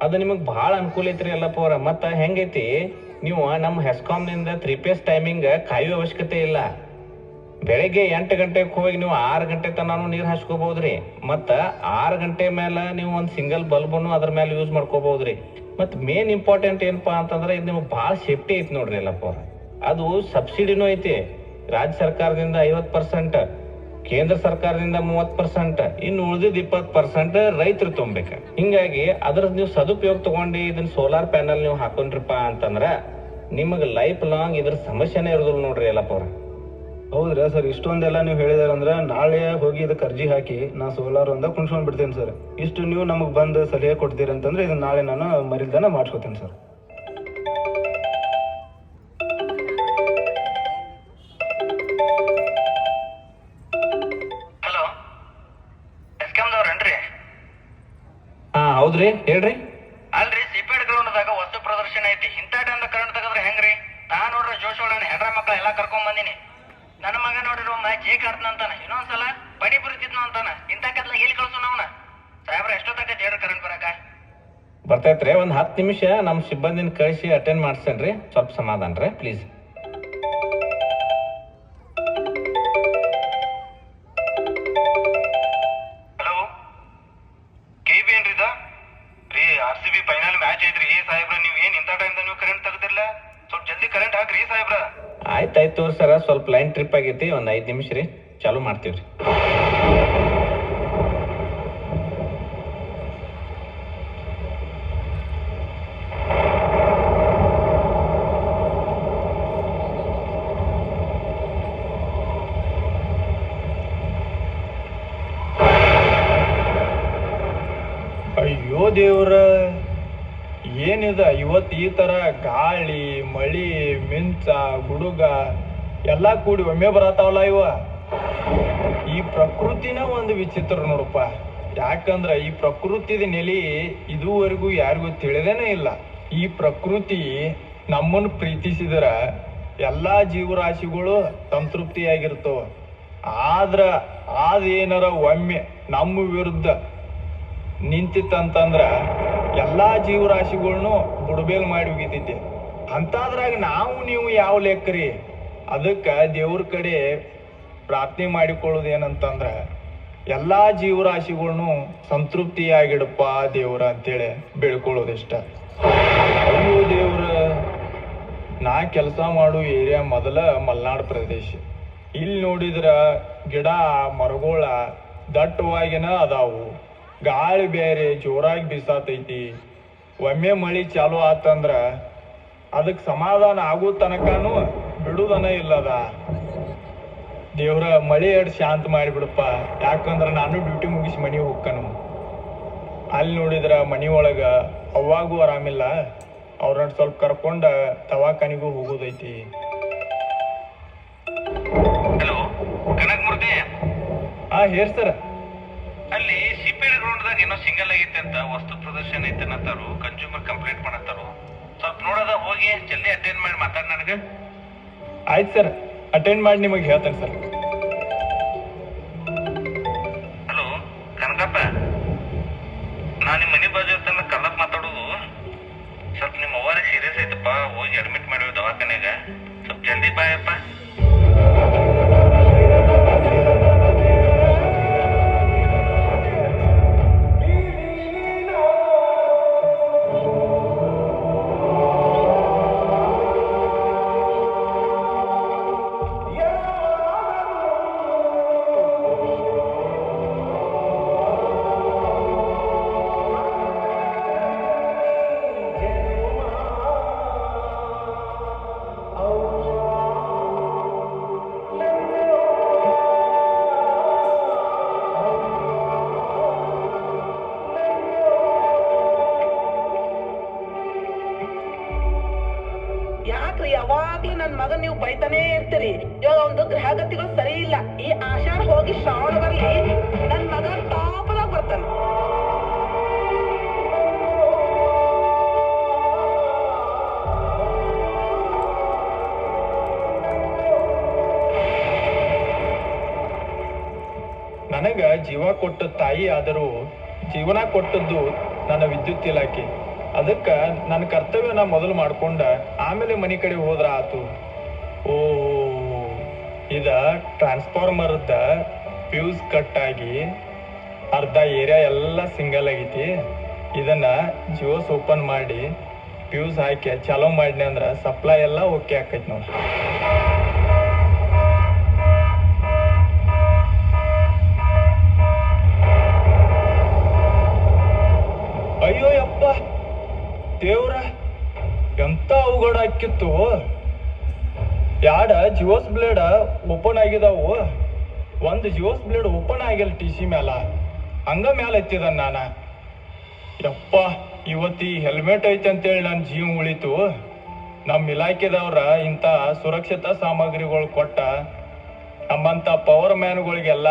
[SPEAKER 6] ಅದು ನಿಮಗ್ ಬಹಳ ಅನುಕೂಲ ಐತ್ರಿ ಎಲ್ಲಪ್ಪ ಅವ್ರ. ಮತ್ತ ಹೆಂಗೈತಿ, ನೀವು ನಮ್ಮ ಹೆಸ್ಕಾಂನಿಂದ 3 phase ಟೈಮಿಂಗ್ ಕಾಯುವ ಅವಶ್ಯಕತೆ ಇಲ್ಲ. ಬೆಳಗ್ಗೆ 8 ಗಂಟೆಗೆ ಹೋಗಿ ನೀವು 6 ಗಂಟೆ ತನಕ ನೀರು ಹಚ್ಕೋಬಹುದ್ರಿ. ಮತ್ತ 6 ಗಂಟೆ ಮೇಲೆ ನೀವು ಒಂದು ಸಿಂಗಲ್ ಬಲ್ಬನ್ನು ಅದ್ರ ಮೇಲೆ ಯೂಸ್ ಮಾಡ್ಕೋಬಹುದ್ರಿ. ಮತ್ ಮೇನ್ ಇಂಪಾರ್ಟೆಂಟ್ ಏನಪ್ಪಾ ಅಂತಂದ್ರೆ ಇದು ನಿಮ್ಗೆ ಭಾಳ ಸೇಫ್ಟಿ ಐತಿ ನೋಡ್ರಿ ಎಲ್ಲಪ್ಪ ಅವ್ರ. ಅದು ಸಬ್ಸಿಡಿನೂ ಐತಿ. ರಾಜ್ಯ ಸರ್ಕಾರದಿಂದ 50%, ಕೇಂದ್ರ ಸರ್ಕಾರದಿಂದ 30%, ಇನ್ನು ಉಳಿದಿದ್ದು 20% ರೈತರು ತುಂಬಬೇಕ. ಹಿಂಗಾಗಿ ಅದ್ರ ನೀವು ಸದುಪಯೋಗ ತಗೊಂಡು ಇದನ್ನ ಸೋಲಾರ್ ಪ್ಯಾನಲ್ ನೀವು ಹಾಕೊಂಡ್ರಿಪ್ಪ ಅಂತಂದ್ರ ನಿಮಗೆ ಲೈಫ್ ಲಾಂಗ್ ಇದ್ರ ಸಮಸ್ಯೆನೇ ಇರೋದಿಲ್ಲ ನೋಡ್ರಿ ಎಲ್ಲಪ್ಪ ಅವ್ರ.
[SPEAKER 4] ಹೌದ್ರಾ ಸರ್, ಇಷ್ಟೊಂದೆಲ್ಲ ನೀವು ಹೇಳಿದಾರಂದ್ರೆ ನಾಳೆ ಹೋಗಿ ಇದಕ್ಕೆ ಅರ್ಜಿ ಹಾಕಿ ನಾ ಸೋಲಾರ್ ಒಂದ ಕುಣ್ಸ್ಕೊಂಡ್ ಬಿಡ್ತೇನೆ ಸರ್. ಇಷ್ಟು ನೀವು ನಮಗೆ ಬಂದು ಸಲಹೆ ಕೊಡ್ತೀರಿ ಅಂತಂದ್ರೆ ಇದನ್ನ ನಾಳೆ ನಾನು ಮರಿಲ್ದನ ಮಾಡ್ಸ್ಕೊತೇನೆ ಸರ್.
[SPEAKER 10] ಹಲೋ, ಎಸ್ಕಾಮ್ದವ್ರೇನ್ರಿ?
[SPEAKER 6] ಹೌದ್ರಿ, ಹೇಳ್ರಿ.
[SPEAKER 10] ಅಲ್ರಿ, ಸಿಪೇಡ್ ಗ್ರೌಂಡ್ದಾಗ ವಸ್ತು ಪ್ರದರ್ಶನ ಐತಿ. ಇಂಥ ಟೈಮ್ದಾಗ ಕರೆಂಟ್ ತೆಗದ್ರೆ ಹೆಂಗ್ರಿ? ನಾ ನೋಡ್ರಿ ಜೋಶೋಳನ ಹೆಡ್ರ ಮಕ್ಕಳ ಎಲ್ಲಾ ಕರ್ಕೊಂಡ್ ಬಂದಿನಿ. ನನ್ನ ಮಗ ನೋಡಿರೋ ಜೇಕ್ ಆಡ್ತಾನ, ಇನ್ನೊಂದ್ಸಲ ಪಡಿ ಬುರಿತಿದ್ನು ಅಂತಾನ. ಇಂಥ ಕತ್ಲ ಎಲ್ಲಿ ಕಳ್ಸು ನಾವ್ನ? ಸಾಹೇಬ್ರ ಎಷ್ಟೊತ್ತಾಗೈತಿ ಹೇಳ್ರಿ ಕರೆಂಟ್ ಬರಾಕ?
[SPEAKER 6] ಬರ್ತೈತ್ರಿ, ಒಂದ್ 10 ನಿಮಿಷ ನಮ್ಮ ಸಿಬ್ಬಂದಿನ ಕಳಿಸಿ ಅಟೆಂಡ್ ಮಾಡ್ಸೇನ್ರಿ. ಸ್ವಲ್ಪ ಸಮಾಧಾನ ರೀ ಪ್ಲೀಸ್.
[SPEAKER 4] ಹಲೋ, KB ಏನ್ರಿ ಇದ? ರೀ, RCB ಫೈನಲ್ ಮ್ಯಾಚ್ ಐತ್ರಿ ಸಾಹೇಬ್ರ. ನೀವ್ ಏನ್ ಇಂಥ ಟೈಮ್ದಾಗ ನೀವು ಕರೆಂಟ್ ತೆಗ್ದಿರ್ಲ? ಸ್ವಲ್ಪ ಜಲ್ದಿ ಕರೆಂಟ್ ಹಾಕ್ರಿ ಸಾಹೇಬ್ರ.
[SPEAKER 6] ಆಯ್ತಾಯ್ತು ಸರ, ಸ್ವಲ್ಪ ಲೈನ್ ಟ್ರಿಪ್ ಆಗೈತಿ, ಒಂದ್ 5 ನಿಮಿಷ ರೀ, ಚಾಲು ಮಾಡ್ತೀವ್ರಿ.
[SPEAKER 11] ಅಯ್ಯೋ ದೇವ್ರ, ಏನಿದ ಇವತ್ತು ಈ ತರ ಗಾಳಿ ಮಳಿ ಮಿಂಚ ಗುಡುಗ ಎಲ್ಲಾ ಕೂಡಿ ಒಮ್ಮೆ ಬರತಾವಲ್ಲ ಇವ. ಈ ಪ್ರಕೃತಿನ ಒಂದು ವಿಚಿತ್ರ ನೋಡಪ್ಪ. ಯಾಕಂದ್ರ ಈ ಪ್ರಕೃತಿದ ನೆಲೆ ಇದುವರೆಗೂ ಯಾರಿಗೂ ತಿಳಿದೇನೆ ಇಲ್ಲ. ಈ ಪ್ರಕೃತಿ
[SPEAKER 13] ನಮ್ಮನ್ನು ಪ್ರೀತಿಸಿದ್ರ ಎಲ್ಲಾ ಜೀವರಾಶಿಗಳು ಸಂತೃಪ್ತಿಯಾಗಿರ್ತವ. ಆದ್ರ ಅದೇನಾರ ಒಮ್ಮೆ ನಮ್ಮ ವಿರುದ್ಧ ನಿಂತಿತ್ತಂತಂದ್ರ ಎಲ್ಲಾ ಜೀವರಾಶಿಗಳ್ನು ಬುಡಬೇಲ್ ಮಾಡಿ ಹೋಗಿತೈತಿ. ಅಂತಾದ್ರಾಗ ನಾವು ನೀವು ಯಾವ ಲೆಕ್ಕರಿ? ಅದಕ್ಕ ದೇವ್ರ ಕಡೆ ಪ್ರಾರ್ಥನೆ ಮಾಡಿಕೊಳ್ಳೋದು ಏನಂತಂದ್ರ ಎಲ್ಲಾ ಜೀವರಾಶಿಗಳ್ನು ಸಂತೃಪ್ತಿಯಾಗಿಡಪ್ಪ ದೇವ್ರ ಅಂತೇಳಿ ಬೇಡ್ಕೊಳ್ಳೋದಿಷ್ಟ. ಅಯ್ಯೋ ದೇವ್ರ, ನಾ ಕೆಲಸ ಮಾಡೋ ಏರಿಯಾ ಮೊದಲ ಮಲ್ನಾಡ್ ಪ್ರದೇಶ. ಇಲ್ಲಿ ನೋಡಿದ್ರ ಗಿಡ ಮರಗೋಳ ದಟ್ಟವಾಗಿನ ಅದಾವು. ಗಾಳಿ ಬೇರೆ ಜೋರಾಗಿ ಬೀಸಾತೈತಿ. ಒಮ್ಮೆ ಮಳಿ ಚಾಲು ಆತಂದ್ರ ಅದಕ್ಕೆ ಸಮಾಧಾನ ಆಗೋ ತನಕನೂ ಬಿಡುದನ ಇಲ್ಲದ. ದೇವ್ರ ಮಳಿ ಎಡ್ ಶಾಂತ ಮಾಡಿಬಿಡಪ್ಪ, ಯಾಕಂದ್ರ ನಾನು ಡ್ಯೂಟಿ ಮುಗಿಸಿ ಮನಿ ಹೋಗ್ಕನು. ಅಲ್ಲಿ ನೋಡಿದ್ರ ಮನಿ ಒಳಗ ಅವಾಗೂ ಆರಾಮಿಲ್ಲ. ಅವ್ರನ್ನ ಸ್ವಲ್ಪ ಕರ್ಕೊಂಡ ದವಾಖಾನಿಗೂ ಹೋಗೋದೈತಿ.
[SPEAKER 14] ಹಲೋ ಕನಕಮೂರ್ತಿ.
[SPEAKER 13] Here sir.
[SPEAKER 14] ಅಲ್ಲಿ ಸಿಪಿಡಿ ಗ್ರೌಂಡ್ದಾಗ ಏನೋ ಸಿಂಗಲ್ ಆಗೈತೆ ಅಂತ ವಸ್ತು ಪ್ರದರ್ಶನ ಐತೆ ಅನ್ನತ್ತಾರು. Consumer complaint ಮಾಡತ್ತಾರು. ಸ್ವಲ್ಪ ನೋಡೋದ ಹೋಗಿ ಜಲ್ದಿ ಅಟೆಂಡ್ ಮಾಡಿ ಮಾತಾಡ್ ನನಗೆ.
[SPEAKER 13] ಆಯ್ತು ಸರ್, ಅಟೆಂಡ್ ಮಾಡಿ ನಿಮಗೆ ಹೇಳ್ತೇನೆ ಸರ್.
[SPEAKER 14] ಹಲೋ ಕನಕಪ್ಪ, ನಾ ನಿಮ್ಮ ಮನೆ ಬಾಜು ಇರ್ತಾನ ಕಲ್ಲಪ್ಪ ಮಾತಾಡೋದು. ಸ್ವಲ್ಪ ನಿಮ್ಮ ಅವ್ವಾರಿಗೆ ಸೀರಿಯಸ್ ಐತಪ್ಪ, ಹೋಗಿ ಅಡ್ಮಿಟ್ ಮಾಡಿವಿ ದವಾಖಾನೆಗ. ಸ್ವಲ್ಪ ಜಲ್ದಿ ಬಾಯಪ್ಪ.
[SPEAKER 9] ಯಾಕ್ರಿ ಯಾವಾಗ್ಲೂ ನನ್ ಮಗನ್ ನೀವು ಬೈತಾನೇ ಇರ್ತೀರಿ? ಇವಾಗ ಒಂದು ಗ್ರಹಗತಿಗಳು ಸರಿ ಇಲ್ಲ. ಈ ಆಷಾಢ ಹೋಗಿ ಶ್ರಾವಣ ಬರ್ಲಿ, ನನ್ ಮಗ ಟಾಪದಾಗ ಬರ್ತಾನ.
[SPEAKER 13] ನನಗ ಜೀವ ಕೊಟ್ಟ ತಾಯಿ ಆದರೂ ಜೀವನ ಕೊಟ್ಟದ್ದು ನನ್ನ ವಿದ್ಯುತ್ ಇಲಾಖೆ. ಅದಕ್ಕ ನನ್ನ ಕರ್ತವ್ಯನ ಮೊದಲು ಮಾಡ್ಕೊಂಡ ಆಮೇಲೆ ಮನೆ ಕಡೆ ಹೋದ್ರ ಆತು. ಓ, ಇದ ಟ್ರಾನ್ಸ್ಫಾರ್ಮರ್ದ ಫ್ಯೂಸ್ ಕಟ್ ಆಗಿ ಅರ್ಧ ಏರಿಯಾ ಎಲ್ಲ ಸಿಂಗಲ್ ಆಗೈತಿ. ಇದನ್ನ ಜಿಯೋಸ್ ಓಪನ್ ಮಾಡಿ ಫ್ಯೂಸ್ ಹಾಕಿ ಚಾಲೂ ಮಾಡಿನಿ ಅಂದ್ರ ಸಪ್ಲೈ ಎಲ್ಲ ಓಕೆ ಆಕೈತಿ ನೋಡಿ. ಅಯ್ಯೋ ಯಪ್ಪ ದೇವ್ರ, ಎಂತ ಅವಘಡ ಹಾಕಿತ್ತು. ಯಾಡ ಜಿಯೋಸ್ ಬ್ಲೇಡ್ ಓಪನ್ ಆಗಿದಾವು. ಒಂದು ಜಿಯೋಸ್ ಬ್ಲೇಡ್ ಓಪನ್ ಆಗಿಲ್ಲ TC ಮ್ಯಾಲ, ಹಂಗ ಮ್ಯಾಲ ಎತ್ತಿದ ನಾನ. ಯಪ್ಪ, ಇವತ್ತಿ ಹೆಲ್ಮೆಟ್ ಐತೆ ಅಂತೇಳಿ ನನ್ನ ಜೀವ ಉಳಿತು. ನಮ್ಮ ಇಲಾಖೆದವ್ರ ಇಂಥ ಸುರಕ್ಷತಾ ಸಾಮಗ್ರಿಗಳು ಕೊಟ್ಟ ನಮ್ಮಂತ ಪವರ್ ಮ್ಯಾನ್ಗಳಿಗೆಲ್ಲ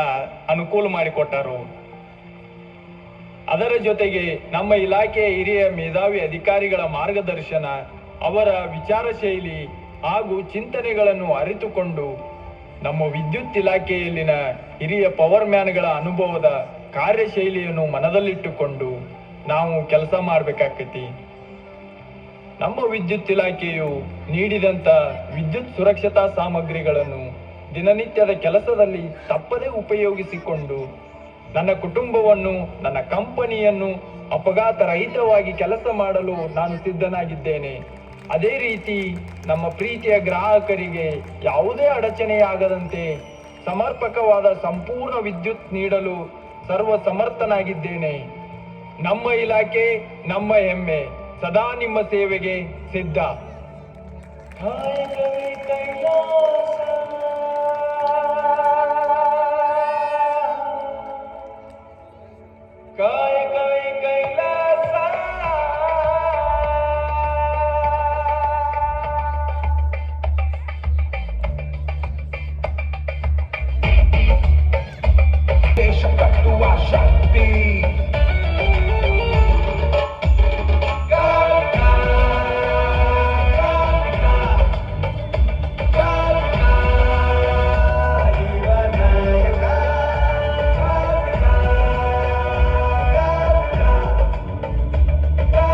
[SPEAKER 13] ಅನುಕೂಲ ಮಾಡಿಕೊಟ್ಟಾರು. ಅದರ ಜೊತೆಗೆ ನಮ್ಮ ಇಲಾಖೆಯ ಹಿರಿಯ ಮೇಧಾವಿ ಅಧಿಕಾರಿಗಳ ಮಾರ್ಗದರ್ಶನ, ಅವರ ವಿಚಾರ ಶೈಲಿ ಹಾಗೂ ಚಿಂತನೆಗಳನ್ನು ಅರಿತುಕೊಂಡು ನಮ್ಮ ವಿದ್ಯುತ್ ಇಲಾಖೆಯಲ್ಲಿನ ಹಿರಿಯ ಪವರ್ ಮ್ಯಾನ್ಗಳ ಅನುಭವದ ಕಾರ್ಯಶೈಲಿಯನ್ನು ಮನದಲ್ಲಿಟ್ಟುಕೊಂಡು ನಾವು ಕೆಲಸ ಮಾಡಬೇಕಾಗ್ತೈತಿ. ನಮ್ಮ ವಿದ್ಯುತ್ ಇಲಾಖೆಯು ನೀಡಿದಂಥ ವಿದ್ಯುತ್ ಸುರಕ್ಷತಾ ಸಾಮಗ್ರಿಗಳನ್ನು ದಿನನಿತ್ಯದ ಕೆಲಸದಲ್ಲಿ ತಪ್ಪದೇ ಉಪಯೋಗಿಸಿಕೊಂಡು ನನ್ನ ಕುಟುಂಬವನ್ನು, ನನ್ನ ಕಂಪನಿಯನ್ನು ಅಪಘಾತ ರಹಿತವಾಗಿ ಕೆಲಸ ಮಾಡಲು ನಾನು ಸಿದ್ಧನಾಗಿದ್ದೇನೆ. ಅದೇ ರೀತಿ ನಮ್ಮ ಪ್ರೀತಿಯ ಗ್ರಾಹಕರಿಗೆ ಯಾವುದೇ ಅಡಚಣೆಯಾಗದಂತೆ ಸಮರ್ಪಕವಾದ ಸಂಪೂರ್ಣ ವಿದ್ಯುತ್ ನೀಡಲು ಸರ್ವ ಸಮರ್ಥನಾಗಿದ್ದೇನೆ. ನಮ್ಮ ಇಲಾಖೆ, ನಮ್ಮ ಹೆಮ್ಮೆ, ಸದಾ ನಿಮ್ಮ ಸೇವೆಗೆ ಸಿದ್ಧ.